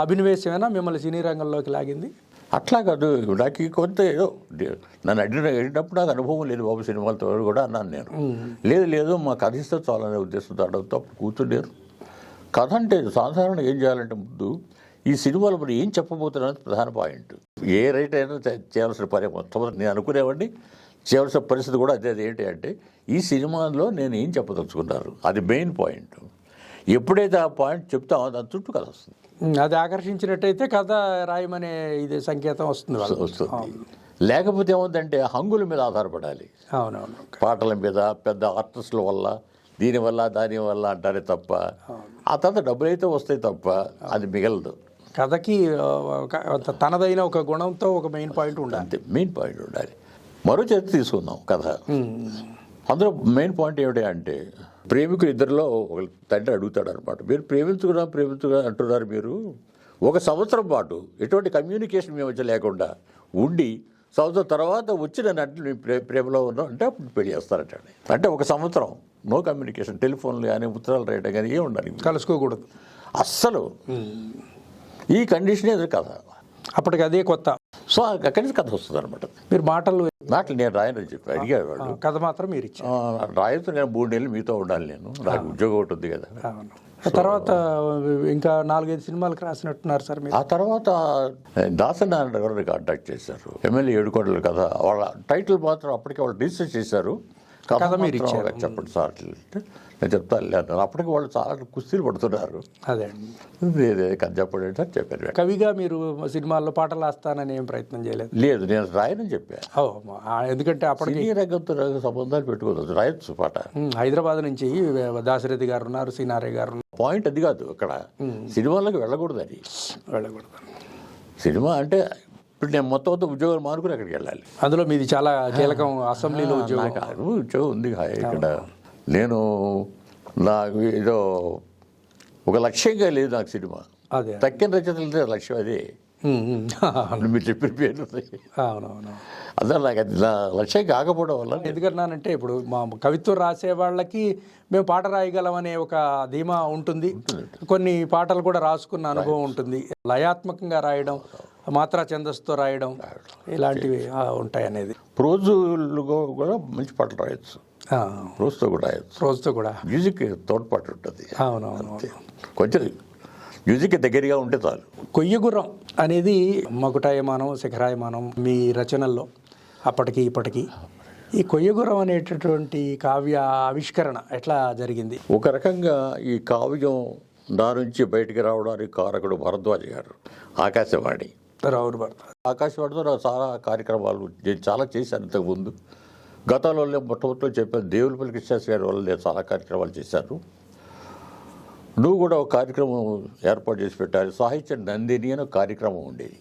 అభినవేశమైనా మిమ్మల్ని సినీ రంగంలోకి లాగింది? అట్లా కాదు, నాకు కొంత ఏదో నన్ను అడిగినప్పుడు నాకు అనుభవం లేదు బాబు సినిమాలతో కూడా అన్నాను నేను. లేదు మా కథ ఇస్తే చాలనే ఉద్దేశంతో అడగతో అప్పుడు కూర్చుండారు. కథ అంటే సాధారణంగా ఏం చేయాలంటే ముందు ఈ సినిమాలో మరి ఏం చెప్పబోతున్నది ప్రధాన పాయింట్. ఏ రైట్ అయినా చేయాల్సిన పని మొత్తం నేను అనుకునేవాడిని, చేయాల్సిన పరిస్థితి కూడా అదే. ఏంటి అంటే ఈ సినిమాలో నేను ఏం చెప్పదలుచుకున్నారు, అది మెయిన్ పాయింట్. ఎప్పుడైతే ఆ పాయింట్ చెప్తామో దాని చుట్టూ కథ వస్తుంది. అది ఆకర్షించినట్టయితే కథ రాయమనే ఇది సంకేతం వస్తుంది. లేకపోతే ఏముందంటే హంగుల మీద ఆధారపడాలి. అవునవును, పాటల మీద పెద్ద ఆర్టిస్టుల వల్ల దీనివల్ల దానివల్ల అంటారే తప్ప ఆ తర్వాత డబ్బులు అయితే వస్తాయి తప్ప అది మిగలదు. కథకి తనదైన ఒక గుణంతో ఒక మెయిన్ పాయింట్ ఉండాలి. అంతే, మెయిన్ పాయింట్ ఉండాలి. మరో చేతి తీసుకుందాం కథ. అందులో మెయిన్ పాయింట్ ఏమిటి అంటే ప్రేమికులు ఇద్దరిలో ఒక తండ్రి అడుగుతాడు అనమాట, మీరు ప్రేమించుకున్నా అంటున్నారు, మీరు 1 సంవత్సరం పాటు ఎటువంటి కమ్యూనికేషన్ మీ మధ్య లేకుండా ఉండి సంవత్సరం తర్వాత వచ్చి నన్ను అంటే మీ ప్రేమలో ఉన్నాం అంటే అప్పుడు పెళ్లి చేస్తారంటాడు. అంటే 1 సంవత్సరం నో కమ్యూనికేషన్, టెలిఫోన్లు కానీ ఉత్తరాలు రాయటం కానీ ఏమి ఉండాలి, కలుసుకోకూడదు అస్సలు. ఈ కండిషన్ ఎదురు కథ, అప్పటికి అదే కొత్త. సో అక్కడి నుంచి కథ వస్తుంది అనమాట. మీరు మాటలు నేను రాయనని చెప్పి అడిగాడు వాళ్ళు. కథ మాత్రం మీరు ఇచ్చారు. రాయతో నేను 3 నెలలు మీతో ఉండాలి, నాకు ఉద్యోగం ఒకటి ఉంది కదా. తర్వాత ఇంకా 4-5 సినిమాలకు రాసినట్టున్నారు సార్ మీరు. ఆ తర్వాత దాసనారాయణ గారు కాంటాక్ట్ చేశారు, ఎమ్మెల్యే ఏడుకోడలు కథ. వాళ్ళ టైటిల్ మాత్రం అప్పటికే వాళ్ళు రిజిస్టర్ చేశారు, కథ మీరు ఇచ్చారు. చెప్పండి సార్ నేను చెప్తాను. అప్పటికి వాళ్ళు చాలా కుస్తీలు పడుతున్నారు. అదే కథ చెప్పండి సార్ చెప్పారు. కవిగా మీరు సినిమాల్లో పాటలు రాస్తానని ఏం ప్రయత్నం చేయలేదు? లేదు, నేను రాయనని చెప్పాను. ఎందుకంటే అప్పటికి రంగంతో సంబంధాలు పెట్టుకోవచ్చు, రాయొచ్చు పాట. హైదరాబాద్ నుంచి దాశరథి గారు ఉన్నారు, సీనారే గారు ఉన్నారు. పాయింట్ అది కాదు, అక్కడ సినిమాలకు వెళ్ళకూడదు, అది వెళ్ళకూడదు. సినిమా అంటే ఇప్పుడు నేను మొత్తం ఉద్యోగాలు మానుకుని అక్కడికి వెళ్ళాలి. అందులో మీది చాలా కీలకం, అసెంబ్లీలో ఉద్యోగం ఉంది ఇక్కడ. నేను నాకు ఏదో ఒక లక్ష్యంగా లేదు నాకు సినిమా. అదే తక్కిన రచనలు లక్ష్యం అదే. మీరు చెప్పిన పేరు అవునవును. అదే నాకు అది నా లక్ష్యం కాకపోవడం వల్ల. ఎందుకన్నానంటే ఇప్పుడు మా కవిత్వం రాసే వాళ్ళకి మేము పాట రాయగలం అనే ఒక ధీమా ఉంటుంది, కొన్ని పాటలు కూడా రాసుకున్న అనుభవం ఉంటుంది, లయాత్మకంగా రాయడం, మాత్రా ఛందస్సుతో రాయడం ఇలాంటివి ఉంటాయి అనేది. ప్రోజులు కూడా మంచి పాటలు రాయొచ్చు, ప్రోజ్తో కూడా రాయొచ్చు. ప్రోజ్తో కూడా మ్యూజిక్ తోడ్పాటు ఉంటుంది. అవునవును, కొంచెం మ్యూజిక్ దగ్గరగా ఉంటే చాలు. కొయ్యగుర్రం అనేది మకుటాయమానం, శిఖరాయమానం మీ రచనల్లో అప్పటికి ఇప్పటికీ. ఈ కొయ్యగుర్రం అనేటటువంటి కావ్య ఆవిష్కరణ ఎట్లా జరిగింది? ఒక రకంగా ఈ కావ్యం నా నుంచి బయటికి రావడానికి కారకుడు భరద్వాజ్ గారు, ఆకాశవాణి. ఆకాశవాణితో నాకు చాలా కార్యక్రమాలు నేను చాలా చేశాను ఇంతకుముందు. గతంలో మొట్టమొదటిలో చెప్పాను, దేవులపల్లి కృష్ణశాస్త్రి గారి వల్ల నేను చాలా కార్యక్రమాలు చేశాను. నువ్వు కూడా ఒక కార్యక్రమం ఏర్పాటు చేసి పెట్టాలి, సాహిత్య నందిని అని ఒక కార్యక్రమం ఉండేది.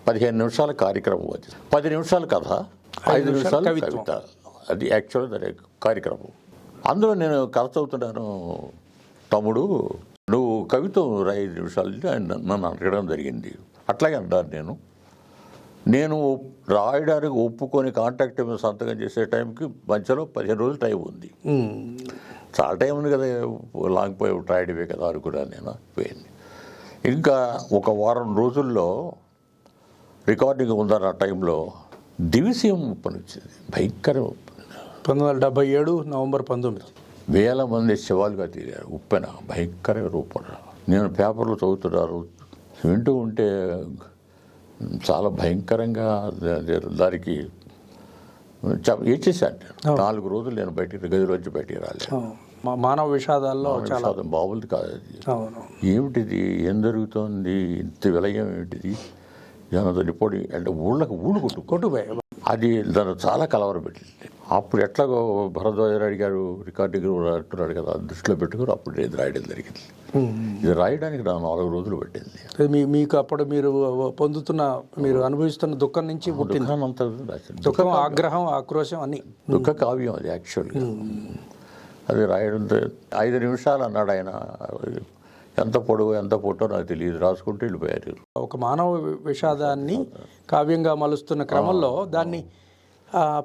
15 నిమిషాల కార్యక్రమం, అది 10 నిమిషాల కథ, 5 నిమిషాలు కవిత. అది యాక్చువల్గా దాని కార్యక్రమం. అందులో నేను కథ చదువుతున్నాను, తమ్ముడు నువ్వు కవిత్వం 5 నిమిషాలు నన్ను అడగడం జరిగింది. అట్లాగే అంటాను నేను రాయడానికి ఒప్పుకొని కాంటాక్ట్ మీద సంతకం చేసే టైంకి మధ్యలో 15 రోజులు టైం ఉంది. చాలా టైం ఉంది కదా, లాంగ్ పోయి రాయడమే కదా అనుకున్నాను నేను. పోయింది. ఇంకా ఒక వారం రోజుల్లో రికార్డింగ్ ఉందన్న టైంలో దివిసీయం ఉప్పని వచ్చింది, భయంకర ఉప్పు. 1977 నవంబర్ 19. వేల మంది శవాలుగా తీరారు ఉప్పెన, భయంకర రూపణ. నేను పేపర్లో చదువుతున్నారు, వింటూ ఉంటే చాలా భయంకరంగా దానికి ఏడ్చేశాను. 4 రోజులు నేను గదిలోంచి బయటికి రాలేదు. మానవ విషాదాల్లో చాలా బాబులది కాదు అది. ఏమిటిది, ఏం జరుగుతోంది, ఇంత విలయం ఏమిటిది, దాని రిపోర్ట్ అంటే ఊళ్ళు కొట్టుపోయాయి. అది దాన్ని చాలా కలవరం పెట్టింది. అప్పుడు ఎట్లాగో భరద్వాజరావు గారు రికార్డింగ్ అంటున్నాడు కదా, దృష్టిలో పెట్టుకుని అప్పుడు ఇది రాయడం జరిగింది. ఇది రాయడానికి నా 4 రోజులు పట్టింది. మీకు అప్పుడు మీరు అనుభవిస్తున్న దుఃఖం నుంచి దుఃఖం, ఆగ్రహం, ఆక్రోశం అన్ని దుఃఖ కావ్యం అది యాక్చువల్గా. అది రాయడంతో 5 నిమిషాలు అన్నాడు ఆయన. ఎంత పొడవు ఎంత పొట్టో నాకు తెలియదు, రాసుకుంటూ వెళ్ళిపోయారు. ఒక మానవ విషాదాన్ని కావ్యంగా మలుస్తున్న క్రమంలో దాన్ని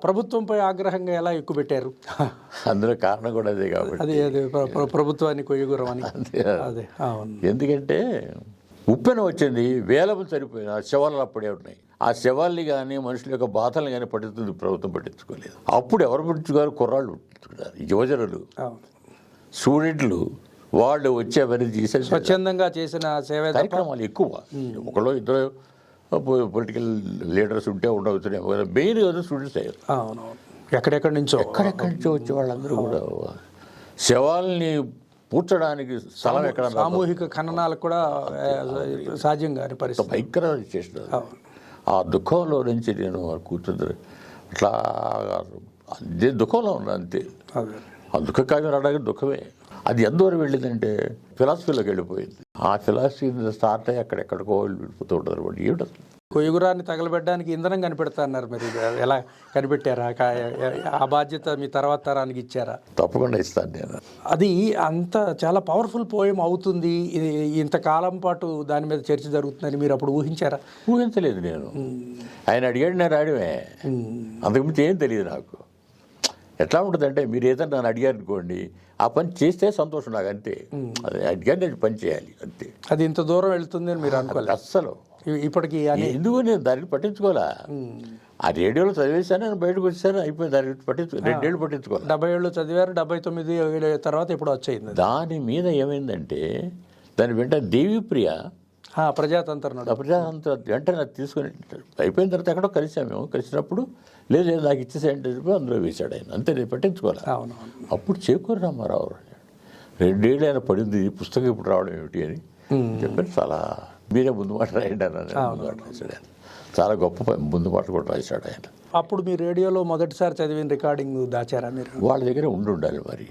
ప్రభుత్వంపై ఆగ్రహంగా ఎలా ఎక్కుపెట్టారు? అందులో కారణం కూడా అదే కాబట్టి. అదే ప్రభుత్వాన్ని కొయ్యగురం అని. అదే అవును. ఎందుకంటే ఉప్పెన వచ్చింది, వేలము సరిపోయిన శవాలు అప్పుడే ఉన్నాయి. ఆ శవాల్ని కానీ మనుషుల యొక్క బాధలు కానీ పట్టించుకుంది ప్రభుత్వం, పట్టించుకోలేదు. అప్పుడు ఎవరు పట్టించుకోరు? కుర్రాళ్ళు పట్టించుకున్నారు, యువజనులు, స్టూడెంట్లు. వాళ్ళు వచ్చి అవన్నీ చేసే స్వచ్ఛందంగా చేసిన సేవ కార్యక్రమాలు ఎక్కువ. ఒకళ్ళు ఇద్దరు పొలిటికల్ లీడర్స్ ఉంటే ఉండవచ్చు, మెయిన్ స్టూడెంట్స్ అయ్యారు. ఎక్కడెక్కడి నుంచో వచ్చే వాళ్ళందరూ కూడా శవాల్ని పూడ్చడానికి స్థలం ఎక్కడ, సామూహిక ఖననాలకు కూడా సాధ్యంగానే పరిస్థితి భయంకరంగా చేసినారు. ఆ దుఃఖంలో నుంచి నేను కూర్చుంది అట్లా అదే దుఃఖంలో ఉన్నా అంతే. ఆ దుఃఖ కావ్యం రావడానికి దుఃఖమే. అది ఎంతవరకు వెళ్ళిందంటే ఫిలాసఫీలోకి వెళ్ళిపోయింది. ఆ ఫిలాసఫీ స్టార్ట్ అయ్యి అక్కడెక్కడికో వెళ్ళిపోతూ ఉంటారు. వాడు ఏమిటి కొయ్యగురాన్ని తగలబెట్టడానికి ఇంధనం కనిపెడతాన్నారు. మీరు ఎలా కనిపెట్టారా? ఆ బాధ్యత మీ తర్వాత తరానికి ఇచ్చారా? తప్పకుండా ఇస్తాను నేను. అది అంత చాలా పవర్ఫుల్ పోయం అవుతుంది, ఇది ఇంతకాలం పాటు దాని మీద చర్చ జరుగుతుందని మీరు అప్పుడు ఊహించారా? ఊహించలేదు నేను. ఆయన అడిగాడు, నేను రాయడమే, అంతకుమించి ఏం తెలియదు నాకు. ఎట్లా ఉంటుందంటే మీరు ఏదైనా నన్ను అడిగారు అనుకోండి, ఆ పని చేస్తే సంతోషం నాకు, అంతే. అది అడిగారు, నేను పని చేయాలి అంతే. అది ఇంత దూరం వెళ్తుంది అని మీరు అనుకోలేదు అస్సలు. ఇప్పటికి ఎందుకు నేను దానికి పట్టించుకోవాలా? ఆ రేడియోలో చదివేశాను, నేను బయటకు వచ్చాను, అయిపోయింది. దానికి 2 ఏళ్ళు పట్టించుకోవాలి. 70 ఏళ్ళు చదివారు, 79 తర్వాత ఇప్పుడు వచ్చేయింది. దాని మీద ఏమైందంటే దాని వెంట దేవిప్రియ ప్రజాతంత్ర వెంటనే నాకు తీసుకొని అయిపోయిన తర్వాత ఎక్కడో కలిసాము. మేము కలిసినప్పుడు లేదు నాకు ఇచ్చేసేయంటే అందులో వేశాడు ఆయన, అంతే. నేను పట్టించుకోవాలి. అప్పుడు చేకూరి రామారావు 2 ఏళ్ళు ఆయన పడింది, పుస్తకం ఇప్పుడు రావడం ఏమిటి అని చెప్పాను. చాలా మీరే ముందు మాట రాయండి అన్నాను. ముందు మాట రాశాడు ఆయన, చాలా గొప్ప ముందు మాట కూడా రాశాడు ఆయన. అప్పుడు మీ రేడియోలో మొదటిసారి చదివిన రికార్డింగ్ దాచారా మీరు? వాళ్ళ దగ్గర ఉండాలి మరి,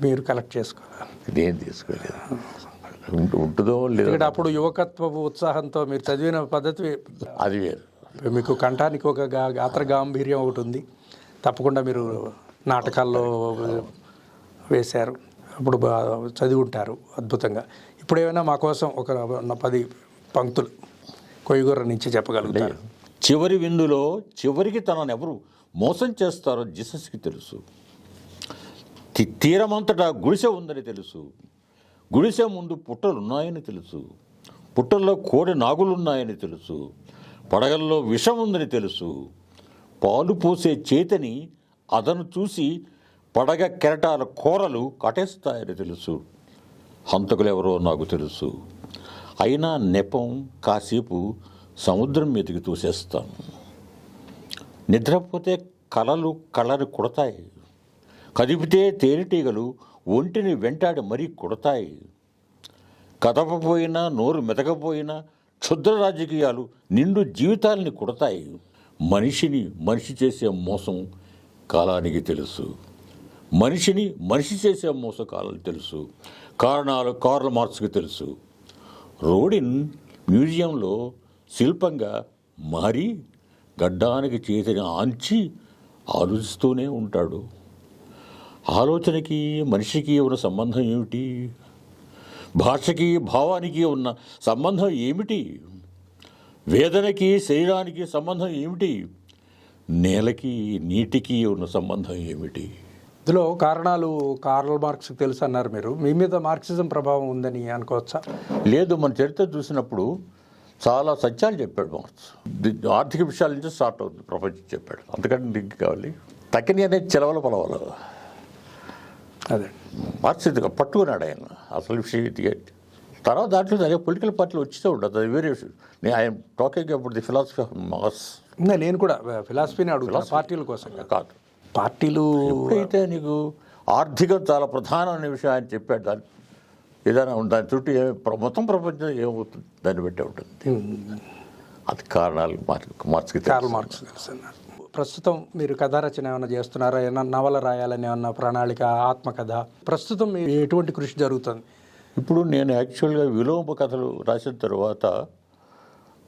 మీరు కలెక్ట్ చేసుకోవాలి. నేను తీసుకోలేదు, ఉంటుందో లేదో. అప్పుడు యువకత్వపు ఉత్సాహంతో మీరు చదివిన పద్ధతి అది వేరు. మీకు కంఠానికి ఒక గాత్ర గాంభీర్యం ఒకటి ఉంది. తప్పకుండా మీరు నాటకాల్లో వేశారు, అప్పుడు చదివి ఉంటారు అద్భుతంగా. ఇప్పుడు ఏమైనా మా కోసం ఒక 10 పంక్తులు కొయ్యగుర్ర నుంచి చెప్పగలుగుతారు? చివరి విందులో చివరికి తనను ఎవరు మోసం చేస్తారో జీసస్కి తెలుసు. తీరమంతటా గుడిసె ఉందని తెలుసు. గుడిసె ముందు పుట్టలున్నాయని తెలుసు. పుట్టల్లో కోడి నాగులున్నాయని తెలుసు. పడగల్లో విషం ఉందని తెలుసు. పాలు పోసే చేతిని అదను చూసి పడగ కెరటాల కూరలు కటేస్తాయని తెలుసు. హంతకులెవరో నాకు తెలుసు. అయినా నెపం కాసేపు సముద్రం మీదకి తోసేస్తాను. నిద్రపోతే కలలు కళ్ళని కొడతాయి. కదిపితే తేనెటీగలు ఒంటిని వెంటాడి మరీ కొడతాయి. కదపపోయినా నోరు మెదకపోయినా క్షుద్ర రాజకీయాలు నిండు జీవితాలని కొడతాయి. మనిషిని మనిషి చేసే మోసం కాలానికి తెలుసు. మనిషిని మనిషి చేసే మోసం కాలానికి తెలుసు. కారణాలు కార్ల్ మార్క్స్కి తెలుసు. రోడిన్ మ్యూజియంలో శిల్పంగా మారి గడ్డానికి చేతిని ఆంచి ఆలోచిస్తూనే ఉంటాడు. ఆలోచనకి మనిషికి ఉన్న సంబంధం ఏమిటి? భాషకి భావానికి ఉన్న సంబంధం ఏమిటి? వేదనకి శరీరానికి సంబంధం ఏమిటి? నేలకి నీటికి ఉన్న సంబంధం ఏమిటి? ఇందులో కారణాలు కార్ల్ మార్క్స్కి తెలుసు అన్నారు మీరు. మీ మీద మార్క్సిజం ప్రభావం ఉందని అనుకోవచ్చా? లేదు, మన చరిత్ర చూసినప్పుడు చాలా సత్యాలు చెప్పాడు మార్క్స్. ఆర్థిక విషయాల నుంచి స్టార్ట్ అవుతుంది ప్రపంచం చెప్పాడు. అంతకంటే దిగ్గు కావాలి. తక్కిని అనేది చెలవల పొలవలు. అదే మార్క్స్ ఇది పట్టుకున్నాడు ఆయన అసలు విషయం. తర్వాత దాంట్లో అదే పొలిటికల్ పార్టీలు వచ్చేస్తూ ఉంటుంది, అది వేరే విషయం. I'm talking about the philosophy of marks. నేను కూడా ఫిలాసఫీని అడుగుతాను, పార్టీల కోసం కాదు. పార్టీలు ఎప్పుడైతే నీకు ఆర్థికం చాలా ప్రధానమైన విషయం ఆయన చెప్పాడు, దాన్ని ఏదైనా దాని చుట్టూ మొత్తం ప్రపంచం ఏమవుతుంది దాన్ని బట్టే ఉంటుంది. అది కారణాలు మార్క్స్కి కార్ల్ మార్క్స్ తెలుసున్నారు. ప్రస్తుతం మీరు కథా రచన ఏమైనా చేస్తున్నారా? ఏమన్నా నవల రాయాలని ఏమన్నా ప్రణాళిక, ఆత్మకథ? ప్రస్తుతం మీరు ఎటువంటి కృషి జరుగుతుంది? ఇప్పుడు నేను యాక్చువల్గా విలోమ కథలు రాసిన తర్వాత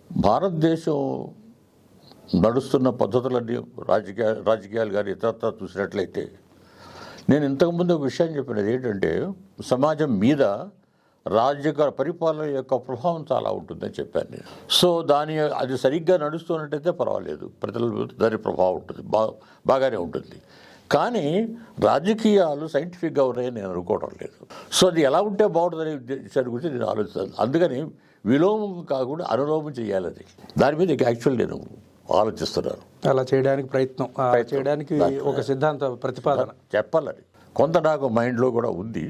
భారతదేశం నడుస్తున్న పద్ధతులన్నీ రాజకీయాలు కానీ ఇతరత్రా చూసినట్లయితే నేను ఇంతకుముందు ఒక విషయం చెప్పినది ఏంటంటే, సమాజం మీద పరిపాలన యొక్క ప్రభావం చాలా ఉంటుందని చెప్పాను నేను. సో అది సరిగ్గా నడుస్తున్నట్టయితే పర్వాలేదు, ప్రజల దాని ప్రభావం ఉంటుంది, బాగానే ఉంటుంది. కానీ రాజకీయాలు సైంటిఫిక్గా ఉన్నాయని నేను అనుకోవడం లేదు. సో అది ఎలా ఉంటే బాగుంటుందనే విషయాన్ని గురించి నేను ఆలోచిస్తాను. అందుకని విలోమం కాకుండా అనులోమం చేయాలని దాని మీద యాక్చువల్ నేను ఆలోచిస్తున్నాను. అలా చేయడానికి ప్రయత్నం చేయడానికి ఒక సిద్ధాంత ప్రతిపాదన చెప్పాలని కొంత నాకు మైండ్లో కూడా ఉంది.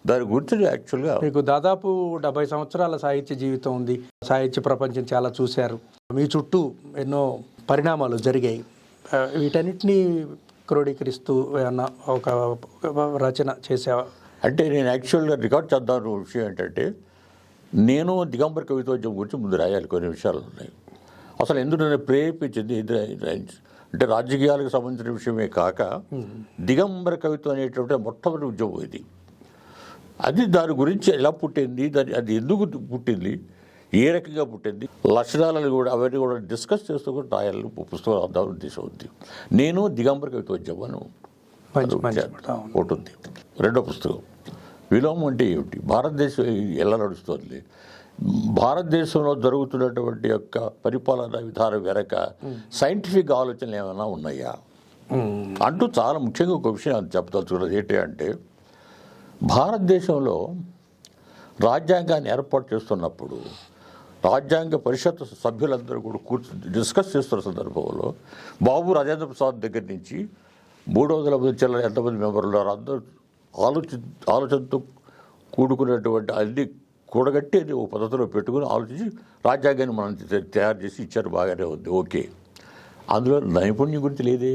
దాని గురించి యాక్చువల్గా మీకు దాదాపు 70 సంవత్సరాల సాహిత్య జీవితం ఉంది. సాహిత్య ప్రపంచం చాలా చూశారు. మీ చుట్టూ ఎన్నో పరిణామాలు జరిగాయి. వీటన్నిటినీ క్రోడీకరిస్తూ ఏమన్నా ఒక రచన చేసావా? అంటే నేను యాక్చువల్గా రికార్డ్ చేద్దాను విషయం ఏంటంటే, నేను దిగంబర కవితోద్యమం గురించి ముందు రాయాలి. కొన్ని విషయాలు ఉన్నాయి. అసలు ఎందుకు నన్ను ప్రేరేపించింది అంటే రాజకీయాలకు సంబంధించిన విషయమే కాక దిగంబర కవిత్వం అనేటువంటి మొట్టమొదటి ఉద్యమం ఇది. అది దాని గురించి ఎలా పుట్టింది, అది ఎందుకు పుట్టింది, ఏ రకంగా పుట్టింది, లక్షణాలను కూడా అవన్నీ కూడా డిస్కస్ చేస్తూ కూడా రాయాలని పుస్తకం రాద్దామని ఉద్దేశం ఉంది. నేను దిగంబర కవితోద్యమం ఒకటి ఉంది. రెండో పుస్తకం విలోమం అంటే ఏమిటి, భారతదేశం ఎలా నడుస్తుంది, భారతదేశంలో జరుగుతున్నటువంటి యొక్క పరిపాలన విధానం వెనక సైంటిఫిక్ ఆలోచనలు ఏమైనా ఉన్నాయా అంటూ చాలా ముఖ్యంగా ఒక విషయం చెప్పదలుచుకున్నది ఏంటి అంటే, భారతదేశంలో రాజ్యాంగాన్ని ఏర్పాటు చేస్తున్నప్పుడు రాజ్యాంగ పరిషత్ సభ్యులందరూ కూడా కూర్చొని డిస్కస్ చేస్తున్న సందర్భంలో బాబు రాజేంద్ర ప్రసాద్ దగ్గర నుంచి 300 మంది చిల్లర ఎంతమంది మెంబర్లు ఉన్నారు అందరూ ఆలోచనతో కూడుకున్నటువంటి అన్ని కూడగట్టి అది ఒక పద్ధతిలో పెట్టుకుని ఆలోచించి రాజ్యాంగాన్ని మనం తయారు చేసి ఇచ్చారు. బాగానే ఉంది, ఓకే. అందులో నైపుణ్యం గురించి లేదే.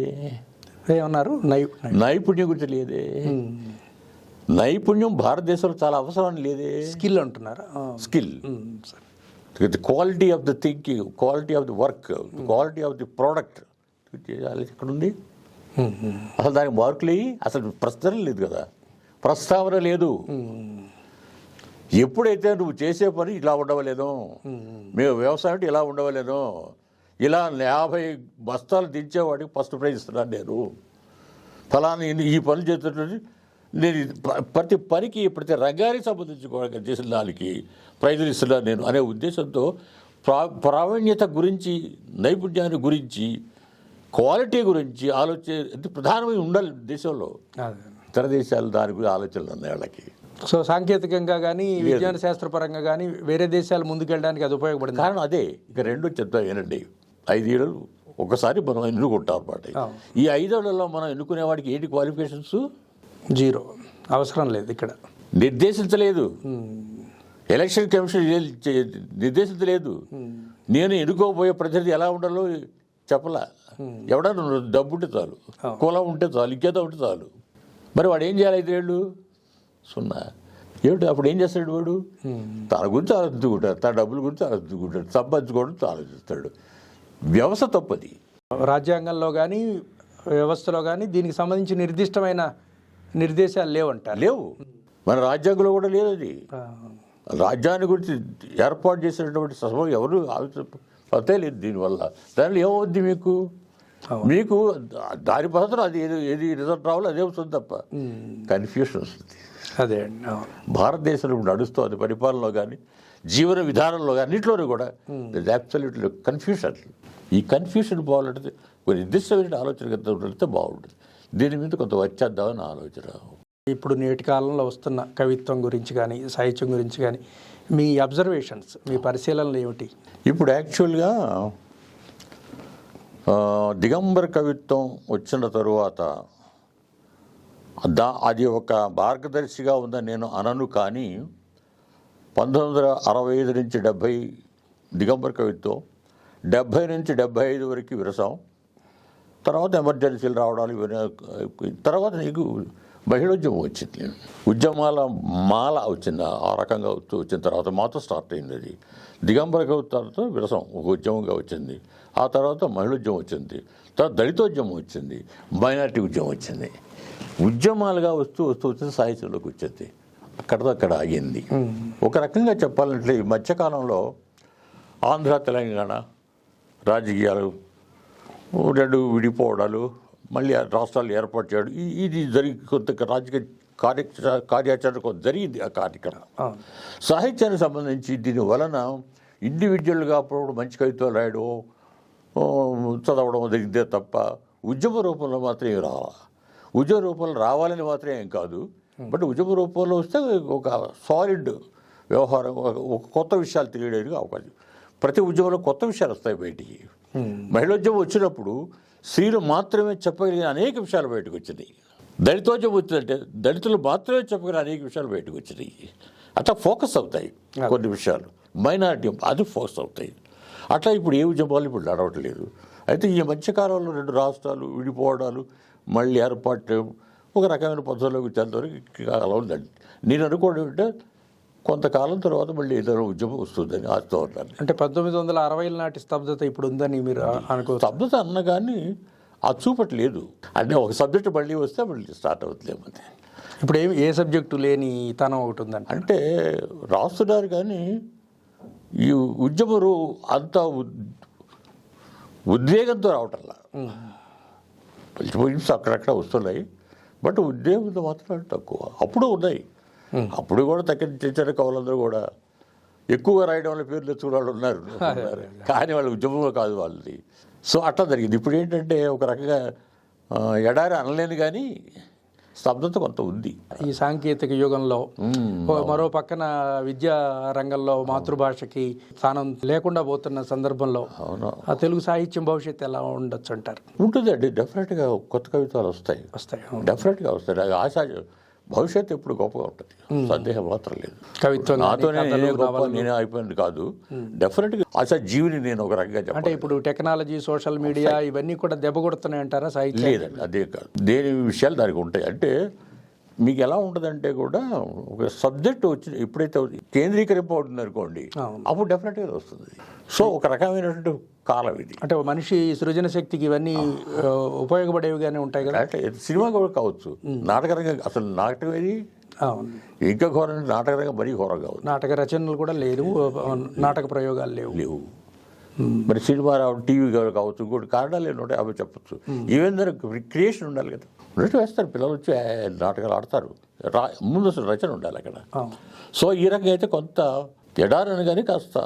ఏమన్నారు? నైపుణ్యం గురించి లేదే. నైపుణ్యం భారతదేశంలో చాలా అవసరం లేదే. స్కిల్ అంటున్నారా? Skill, quality of the thinking, quality of the work, quality of the product ఎక్కడ ఉంది? అసలు దానికి మార్కులు అసలు ప్రస్తావన లేదు కదా, ప్రస్తావన లేదు. ఎప్పుడైతే నువ్వు చేసే పని ఇలా ఉండవలేదో, మేము వ్యవసాయం అంటే ఇలా ఉండవలేదో, ఇలా 50 బస్తాలు దించేవాడికి ఫస్ట్ ప్రైజ్ ఇస్తున్నాను నేను, ఫలానా ఈ పనులు చేస్తున్నట్టు నేను ప్రతి పనికి ప్రతి రంగానికి సంబంధించి చేసిన దానికి ప్రైజులు ఇస్తున్నాను నేను అనే ఉద్దేశంతో ప్రావీణ్యత గురించి, నైపుణ్యాన్ని గురించి, క్వాలిటీ గురించి ఆలోచన ప్రధానమైన ఉండాలి దేశంలో. ఇతర దేశాలు దాని గురించి ఆలోచనలు ఉన్నాయి వాళ్ళకి. సో సాంకేతికంగా కానీ విజ్ఞాన శాస్త్రపరంగా కానీ వేరే దేశాలు ముందుకెళ్ళడానికి అది ఉపయోగపడింది. కారణం అదే. ఇక రెండో చెప్తా ఏనండి, 5 ఏళ్ళు ఒకసారి మనం ఎన్నుకుంటాం అన్నమాట. ఈ 5 ఏళ్లలో మనం ఎన్నుకునే వాడికి ఏంటి క్వాలిఫికేషన్స్? 0, అవసరం లేదు. ఇక్కడ నిర్దేశించలేదు, ఎలక్షన్ కమిషన్ నిర్దేశించలేదు. నేను ఎన్నుకోబోయే ప్రతినిధి ఎలా ఉండాలో చెప్పలా. ఎవడన్నా డబ్బు ఉంటే చాలు, కులం ఉంటే చాలు, ఇంకేదో ఉంటే చాలు. మరి వాడు ఏం చేయాలి? 5 ఏళ్ళు 0 ఏమిటి? అప్పుడు ఏం చేస్తాడు వాడు? తన గురించి ఆలోచించుకుంటాడు, తన డబ్బుల గురించి ఆలోచించుకుంటాడు, సంపాదించుకోవడం ఆలోచిస్తాడు. వ్యవస్థ తప్పది. రాజ్యాంగంలో కానీ వ్యవస్థలో కానీ దీనికి సంబంధించి నిర్దిష్టమైన నిర్దేశాలు లేవంటారు. లేవు, మన రాజ్యాంగంలో కూడా లేదు అది. రాజ్యాన్ని గురించి ఏర్పాటు చేసినటువంటి సభ ఎవరు ఆలోచన లేదు. దీనివల్ల దానిలో ఏమవుద్ది మీకు దాని పద్ధతిలో అది ఏది రిజల్ట్ రావాలో అదే వస్తుంది తప్ప కన్ఫ్యూషన్ వస్తుంది. అదే భారతదేశంలో నడుస్తుంది పరిపాలనలో కానీ జీవన విధానంలో కానీ అన్నింటిలోనూ కూడా అబ్సల్యూట్లీ కన్ఫ్యూషన్. ఈ కన్ఫ్యూషన్ పోవాలంటే కొన్ని నిర్దిష్టమైన ఆలోచన ఉంటే బాగుంటుంది. దీని మీద కొంత వచ్చేద్దామని ఆలోచన. ఇప్పుడు నేటి కాలంలో వస్తున్న కవిత్వం గురించి కానీ సాహిత్యం గురించి కానీ మీ అబ్జర్వేషన్స్, మీ పరిశీలనలు ఏమిటి? ఇప్పుడు యాక్చువల్గా దిగంబర కవిత్వం వచ్చిన తరువాత అది ఒక మార్గదర్శిగా ఉందని నేను అనను. కానీ 1965 నుంచి 70 దిగంబర కవిత్వం, 70 నుంచి 75 వరకు విరసం, తర్వాత ఎమర్జెన్సీలు రావడాలు, తర్వాత నీకు మహిళోద్యమం వచ్చింది, ఉద్యమాల మాల వచ్చింది. ఆ రకంగా వచ్చిన తర్వాత మాతో స్టార్ట్ అయింది అది. దిగంబర కవిత్వంతో విరసం ఒక ఉద్యమంగా వచ్చింది. ఆ తర్వాత మహిళోద్యమం వచ్చింది, తర్వాత దళితోద్యమం వచ్చింది, మైనారిటీ ఉద్యమం వచ్చింది. ఉద్యమాలుగా వస్తూ సాహిత్యంలోకి వచ్చింది. అక్కడ ఆగింది. ఒక రకంగా చెప్పాలంటే ఈ మధ్యకాలంలో ఆంధ్ర తెలంగాణ రాజకీయాలు 2 విడిపోవడాలు, మళ్ళీ రాష్ట్రాలు ఏర్పాటు చేయడం, ఇది జరిగి కొంత రాజకీయ కార్యాచరణ కొంత జరిగింది ఆ కార్యక్రమం. అవును. సాహిత్యానికి సంబంధించి దీని వలన ఇండివిజువల్గా అప్పుడు మంచి కవిత్వాలు రాయడం చదవడం జరిగితే తప్ప ఉద్యమ రూపంలో మాత్రం ఏం రావాలి. ఉద్యమ రూపంలో రావాలని మాత్రం ఏం కాదు. బట్ ఉద్యమ రూపంలో వస్తే ఒక సాలిడ్ వ్యవహారం, ఒక కొత్త విషయాలు తెలియడానికి అవకాశం. ప్రతి ఉద్యమంలో కొత్త విషయాలు వస్తాయి బయటికి. మహిళోద్యమం వచ్చినప్పుడు స్త్రీలు మాత్రమే చెప్పగలిగిన అనేక విషయాలు బయటకు వచ్చినాయి. దళితోద్యమం వచ్చిందంటే దళితులు మాత్రమే చెప్పగలిగిన అనేక విషయాలు బయటకు వచ్చినాయి. అట్లా ఫోకస్ అవుతాయి కొన్ని విషయాలు. మైనారిటీ అది ఫోకస్ అవుతాయి. అట్లా ఇప్పుడు ఏ ఉద్యమాలు ఇప్పుడు నడవట్లేదు. అయితే ఈ మధ్యకాలంలో 2 రాష్ట్రాలు విడిపోవడాలు, మళ్ళీ ఏర్పాటు ఒక రకమైన పద్ధతిలోకి చెందవరకు కాలం ఉందండి. నేను అనుకోవడం అంటే కొంతకాలం తర్వాత మళ్ళీ ఏదైనా ఉద్యమం వస్తుందని ఆశతో ఉన్నాను. అంటే 1960ల నాటి స్తబ్దత ఇప్పుడు ఉందని మీరు అనుకో? స్తబ్దత అన్న కానీ ఆ చూపట్లేదు. అంటే ఒక సబ్జెక్టు మళ్ళీ వస్తే మళ్ళీ స్టార్ట్ అవుతుందేమంటే. ఇప్పుడు ఏ సబ్జెక్టు లేని తనం ఒకటి ఉందండి. అంటే రాస్తున్నారు కానీ ఈ ఉద్యమరు అంత ఉద్వేగంతో రావటంలా. పోయిన్స్ అక్కడక్కడ వస్తున్నాయి, బట్ ఉద్వేగంతో మాత్రం తక్కువ. అప్పుడు ఉన్నాయి, అప్పుడు కూడా తగ్గించారు. కవులందరూ కూడా ఎక్కువగా రాయడం వల్ల పేర్లు తెచ్చుకున్న వాళ్ళు ఉన్నారు, కానీ వాళ్ళ ఉద్యమంలో కాదు వాళ్ళది. సో అట్లా జరిగింది. ఇప్పుడు ఏంటంటే ఒక రకంగా ఎడారి అనలేను కానీ స్తబ్దత కొంత ఉంది ఈ సాంకేతిక యుగంలో. మరో పక్కన విద్యా రంగంలో మాతృభాషకి స్థానం లేకుండా పోతున్న సందర్భంలో ఆ తెలుగు సాహిత్యం భవిష్యత్తు ఎలా ఉండొచ్చు అంటారు? ఉంటుందండి. డెఫినెట్గా కొత్త కవితలు వస్తాయి. డెఫినెట్గా వస్తాయి. ఆశ భవిష్యత్తు ఎప్పుడు గొప్పగా ఉంటుంది, సందేహం మాత్రం లేదు. కవిత్వం నాతోనే నేనే గొప్ప నేనే అయిపోయింది కాదు. డెఫినెట్గా ఆశ జీవిని నేను ఒక రకంగా చెప్పాను. అంటే ఇప్పుడు టెక్నాలజీ, సోషల్ మీడియా ఇవన్నీ కూడా దెబ్బ కొడుతున్నాయి అంటారా సాహిత్యం? లేదండి, అదే కాదు. దేని విషయాలు దానికి ఉంటాయి. అంటే మీకు ఎలా ఉంటుందంటే కూడా ఒక సబ్జెక్ట్ వచ్చి ఎప్పుడైతే కేంద్రీకరింపబడుతుంది అనుకోండి, అప్పుడు డెఫినెట్గా వస్తుంది. సో ఒక రకమైనటువంటి కాలం ఇది. అంటే మనిషి సృజన శక్తికి ఇవన్నీ ఉపయోగపడేవిగానే ఉంటాయి కదా. అంటే సినిమా కూడా కావచ్చు, నాటకరంగా. అసలు నాటకం ఏది ఇంకా ఘోరంగా, నాటకరంగా మరీ ఘోరంగా ఉంది. నాటక రచనలు కూడా లేవు, నాటక ప్రయోగాలు లేవు. మరి సినిమా టీవీ కావచ్చు, ఇంకోటి కారణాలు ఏమి ఉంటాయి అవి చెప్పచ్చు. ఈవెన్ దానికి క్రియేషన్ ఉండాలి కదా. ఉన్నట్టు వేస్తారు పిల్లలు వచ్చి నాటకాలు ఆడతారు. ముందు అసలు రచన ఉండాలి అక్కడ. సో ఈ రకంగా అయితే కొంత ఎడారని కానీ కాస్త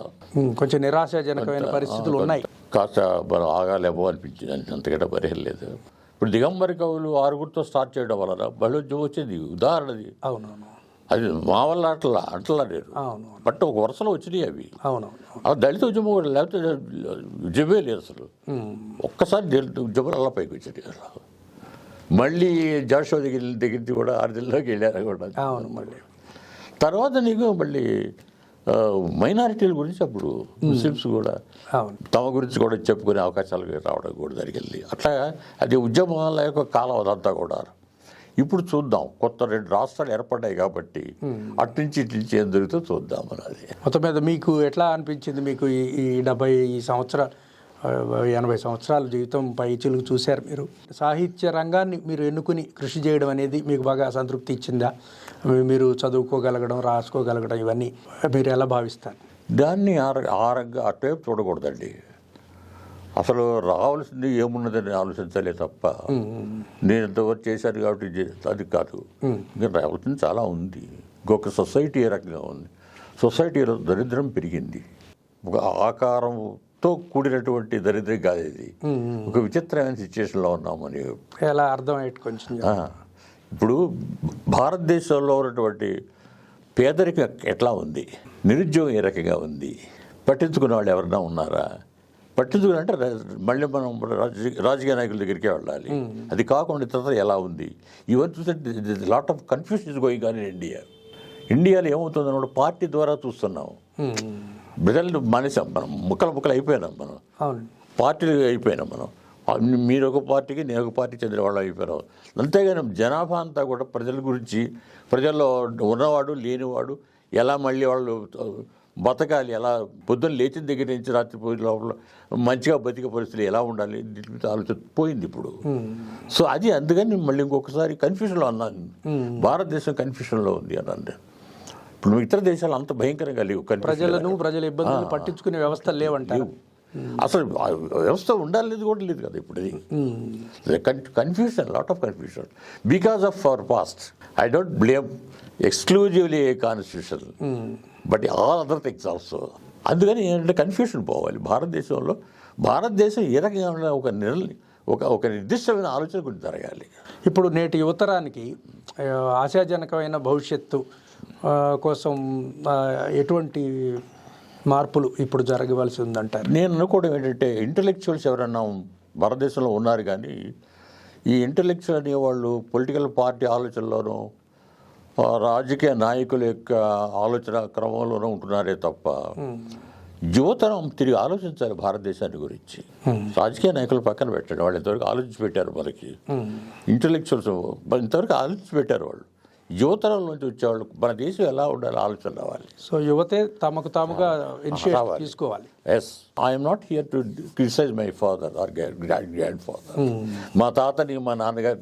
కొంచెం నిరాశాజనకమైన పరిస్థితులు ఉన్నాయి. కాస్త మనం ఆగాలేమో అనిపించింది, అంతకంటే పరిహం లేదు. ఇప్పుడు దిగంబరి కవులు 6గురితో స్టార్ట్ చేయడం వలన బహుళోద్యమం వచ్చింది. ఉదాహరణది. అవునవును. అది మా వల్ల అట్లా లేదు, బట్ ఒక వరుసలో వచ్చినాయి అవి. అవునవును. దళిత ఉద్యమం కూడా, లేకపోతే ఉద్యమే లేదు అసలు. ఒక్కసారి దళిత ఉద్యమాలు అలా పైకి వచ్చాయి. మళ్ళీ జాషువా దగ్గరికి కూడా 6 జిల్లాలోకి వెళ్ళారు కూడా. మళ్ళీ తర్వాత నీకు మళ్ళీ మైనారిటీల గురించి అప్పుడు ముస్లిమ్స్ కూడా తమ గురించి కూడా చెప్పుకునే అవకాశాలు రావడం కూడా జరిగింది. అట్లా అది ఉద్యమాల యొక్క కాలం అదంతా కూడా. ఇప్పుడు చూద్దాం, కొత్త 2 రాష్ట్రాలు ఏర్పడ్డాయి కాబట్టి అట్నుంచి ఇట్నుంచి ఏం జరుగుతుందో చూద్దాం అన్నది. మొత్తం మీద మీకు ఎట్లా అనిపించింది? మీకు ఈ 70 సంవత్సరాలు 80 సంవత్సరాల జీవితం పై చిలుగు చూశారు మీరు. సాహిత్య రంగాన్ని మీరు ఎన్నుకుని కృషి చేయడం అనేది మీకు బాగా సంతృప్తి ఇచ్చిందా? మీరు చదువుకోగలగడం, రాసుకోగలగడం ఇవన్నీ మీరు ఎలా భావిస్తారు? దాన్ని అటువైపు చూడకూడదండి. అసలు రావాల్సింది ఏమున్నదని ఆలోచించాలే తప్ప నేను ఎంతవరకు చేశాను కాబట్టి అది కాదు. ఇంకా రావాల్సింది చాలా ఉంది. ఇంకొక సొసైటీ ఏ రకంగా ఉంది. సొసైటీలో దరిద్రం పెరిగింది. ఒక ఆకారంతో కూడినటువంటి దరిద్రం కాదు ఇది. ఒక విచిత్రమైన సిచ్యువేషన్లో ఉన్నామని ఎలా అర్థమయ్యేది కొంచెం. ఇప్పుడు భారతదేశంలో ఉన్నటువంటి పేదరికం ఎట్లా ఉంది, నిరుద్యోగం ఏ రకంగా ఉంది, పట్టించుకునే వాళ్ళు ఎవరైనా ఉన్నారా? పట్టించుకుని మళ్ళీ మనం రాజకీయ నాయకుల దగ్గరికే వెళ్ళాలి. అది కాకుండా ఇతర ఎలా ఉంది ఇవన్నీ చూస్తే lot of confusion is going on in ఇండియాలో ఏమవుతుంది అన్నమాట పార్టీ ద్వారా చూస్తున్నాం. ప్రజలు మానేసాం మనం, ముక్కలు అయిపోయినాం మనం, పార్టీలు అయిపోయినాం మనం. మీరు ఒక పార్టీకి నేను ఒక పార్టీ చెందిన వాళ్ళు అయిపోయినాం. అంతేగాని జనాభా అంతా కూడా ప్రజల గురించి, ప్రజల్లో ఉన్నవాడు లేనివాడు ఎలా మళ్ళీ వాళ్ళు బతకాలి, ఎలా పొద్దున్న లేచిన దగ్గర నుంచి రాత్రిపోయిన లోపల మంచిగా బతికే పరిస్థితులు ఎలా ఉండాలి ఆలోచన పోయింది ఇప్పుడు. సో అది అందుకని మళ్ళీ ఇంకొకసారి కన్ఫ్యూషన్లో అన్నాను. భారతదేశం కన్ఫ్యూషన్లో ఉంది అన్నాను. ఇప్పుడు ఇతర దేశాలు అంత భయంకరంగా లేవు. ప్రజల ఇబ్బందులు పట్టించుకునే వ్యవస్థ లేవంటారు. అసలు ఆ వ్యవస్థ ఉండాలి కూడా లేదు కదా ఇప్పుడు ఇది confusion, lot of confusion because of our past. I don't blame exclusively A constitution but all other things also. అందుకని ఏంటంటే కన్ఫ్యూషన్ పోవాలి భారతదేశంలో. భారతదేశం ఏ రకంగా ఒక నిర్దిష్టమైన ఆలోచన గురించి జరగాలి. ఇప్పుడు నేటి యువతరానికి ఆశాజనకమైన భవిష్యత్తు కోసం ఎటువంటి మార్పులు ఇప్పుడు జరగవలసి ఉందంటారు? నేను అనుకోవడం ఏంటంటే ఇంటలెక్చువల్స్ ఎవరన్నా భారతదేశంలో ఉన్నారు, కానీ ఈ ఇంటలెక్చువల్ అనేవాళ్ళు పొలిటికల్ పార్టీ ఆలోచనలోనూ రాజకీయ నాయకుల యొక్క ఆలోచన క్రమంలోనూ ఉంటున్నారే తప్ప యువతరం తిరిగి ఆలోచించాలి భారతదేశాన్ని గురించి. రాజకీయ నాయకులు పక్కన పెట్టండి, వాళ్ళు ఇంతవరకు ఆలోచించి పెట్టారు మనకి. ఇంటలెక్చువల్స్ ఇంతవరకు ఆలోచించి పెట్టారు. వాళ్ళు యువతరం నుంచి వచ్చేవాళ్ళు మన దేశం ఎలా ఉండాలి ఆలోచన రావాలి. సో యువతే తమకు తాముగా ఇనిషియేటివ్ తీసుకోవాలి. Yes, I'm not here to criticise my father or grandfather. మా తాతని మా నాన్నగారు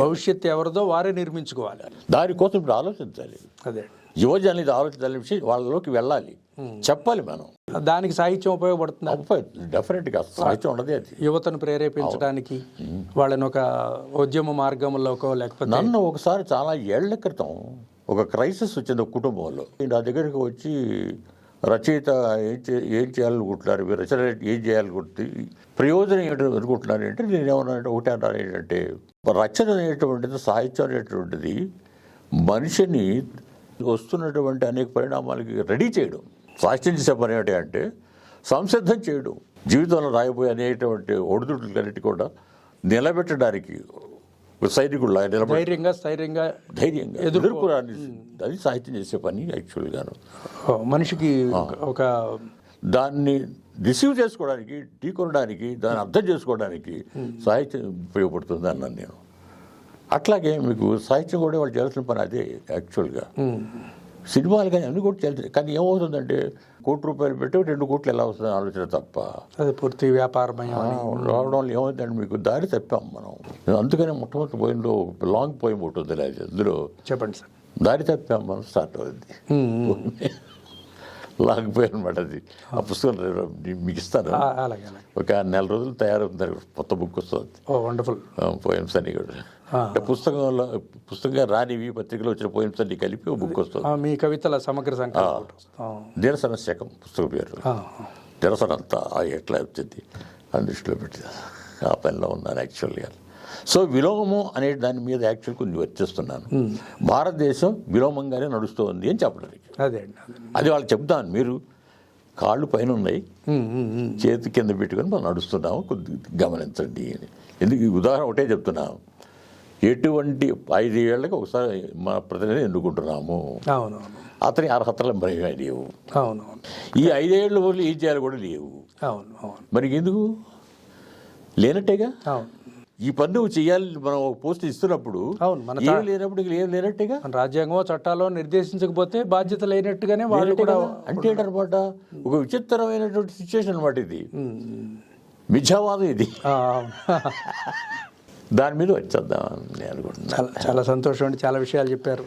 భవిష్యత్తు ఎవరిదో వారే నిర్మించుకోవాలి. దానికోసం ఇప్పుడు ఆలోచించాలి. అదే యువజనులు ఇది ఆలోచించాలి విషయం వాళ్ళలోకి వెళ్ళాలి, చెప్పాలి మనం. దానికి సాహిత్యం ఉపయోగపడుతుంది. డెఫినెట్గా సాహిత్యం ఉండదు. అది యువతను ప్రేరేపించడానికి, వాళ్ళని ఒక ఉద్యమ మార్గంలోకో లేకపోతే. నన్ను ఒకసారి చాలా ఏళ్ల క్రితం ఒక క్రైసిస్ వచ్చింది ఒక కుటుంబంలో. నా దగ్గరికి వచ్చి రచయిత ఏం చేయాలనుకుంటున్నారు, మీరు రచన ఏం చేయాలనుకుంటుంది, ప్రయోజనం ఏంటో అనుకుంటున్నారు అంటే నేనేమన్నానంటే ఒకటే అన్నాను ఏంటంటే రచన అనేటువంటిది, సాహిత్యం అనేటువంటిది మనిషిని వస్తున్నటువంటి అనేక పరిణామాలకి రెడీ చేయడం. సాహిత్యం చేసే పని ఏంటి అంటే సంసిద్ధం చేయడం, జీవితంలో రాయబోయే అనేటువంటి ఒడిదుడుకులన్నిటి కూడా నిలబెట్టడానికి సైనికుల్లా ధైర్యంగా ఎదుర్కోవడానికి అది సాహిత్యం చేసే పని యాక్చువల్గాను. మనిషికి ఒక దాన్ని రిసీవ్ చేసుకోవడానికి, ఢీకొనడానికి, దాన్ని అర్థం చేసుకోవడానికి సాహిత్యం ఉపయోగపడుతుంది అన్నాను నేను. అట్లాగే మీకు సాహిత్యం కూడా వాళ్ళు చేయాల్సిన పని అదే యాక్చువల్గా. సినిమాలు కానీ అన్ని కూడా చేయాల్సింది, కానీ ఏమవుతుందంటే ₹1 పెట్టి 2 కోట్లు ఎలా వస్తుందని ఆలోచన తప్ప అది పూర్తి వ్యాపారమయం రావడం వల్ల ఏమవుతుందంటే మీకు దారి తప్పాం మనం. అందుకనే మొట్టమొదటి పోయిందో లాంగ్ పోయింగ్ ఉంటుంది, అందులో చెప్పండి సార్. దారి తప్పాం మనం స్టార్ట్ అవుతుంది. లాగిపోయి అనమాట అది. ఆ పుస్తకం మీకు ఇస్తాను, ఒక 4 నెలల రోజులు తయారవుతుంది, కొత్త బుక్ వస్తుంది. వండర్ఫుల్ పోయమ్స్ అన్ని కూడా అంటే పుస్తకంగా రానివి పత్రికలో వచ్చిన పోయమ్స్ అన్ని కలిపి ఒక బుక్ వస్తుంది. మీ కవితల సమగ్ర నిరసన శకం పుస్తకం పేరు. నిరసన అంతా ఎట్లా వచ్చింది అని దృష్టిలో పెట్టి ఆ పనిలో ఉన్నాను యాక్చువల్గా. సో విలోమం అనే దాని మీద యాక్చువల్ కొన్ని వచ్చేస్తున్నాను. భారతదేశం విలోమంగానే నడుస్తుంది అని చెప్పడానికి. అది వాళ్ళు చెప్తాను, మీరు కాళ్ళు పైన ఉన్నాయి, చేతి కింద పెట్టుకొని మనం నడుస్తున్నాము, కొద్దిగా గమనించండి అని. ఎందుకు ఈ ఉదాహరణ ఒకటే చెప్తున్నాము. ఎటువంటి 5 ఏళ్లకు ఒకసారి మన ప్రతినిధిని ఎన్నుకుంటున్నాము, అతని అర్హతలు మరి లేవు. ఈ 5 ఏళ్ళ వరకు ఏం చేయాలి కూడా లేవు. మరి ఎందుకు లేనట్టేగా. ఈ పని నువ్వు చేయాలి, మనం ఒక పోస్ట్ ఇస్తున్నప్పుడు ఏం లేనప్పుడు ఏం లేనట్టేగా. రాజ్యాంగం చట్టాల్లో నిర్దేశించకపోతే బాధ్యత లేనట్టుగానే వాళ్ళు కూడా అంటే అనమాట. ఒక విచిత్రమైనటువంటి సిచ్యువేషన్ అనమాట ఇది, మిథ్యావాదం ఇది. దాని మీద వచ్చేద్దామని అనుకుంటున్నాను. చాలా సంతోషం అండి, చాలా విషయాలు చెప్పారు.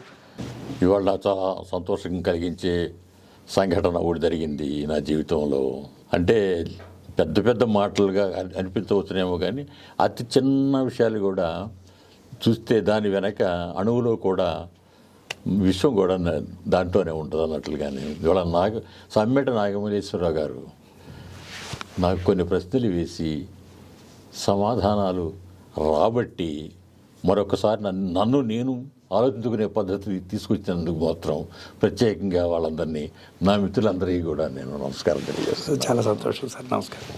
ఇవాళ చాలా సంతోషం కలిగించే సంఘటన ఒకటి జరిగింది నా జీవితంలో. అంటే పెద్ద పెద్ద మాటలుగా అనిపించవచ్చునేమో, కానీ అతి చిన్న విషయాలు కూడా చూస్తే దాని వెనక అణువులో కూడా విశ్వం కూడా దాంట్లోనే ఉంటుంది అన్నట్లుగానే. ఇవాళ సమ్మెట నాగమల్లేశ్వరరావు గారు నాకు కొన్ని ప్రశ్నలు వేసి సమాధానాలు రాబట్టి మరొకసారి నన్ను నేను ఆలోచించుకునే పద్ధతి తీసుకొచ్చినందుకు మాత్రం ప్రత్యేకంగా వాళ్ళందరినీ, నా మిత్రులందరికీ కూడా నేను నమస్కారం తెలియజేస్తాను. చాలా సంతోషం సార్, నమస్కారం.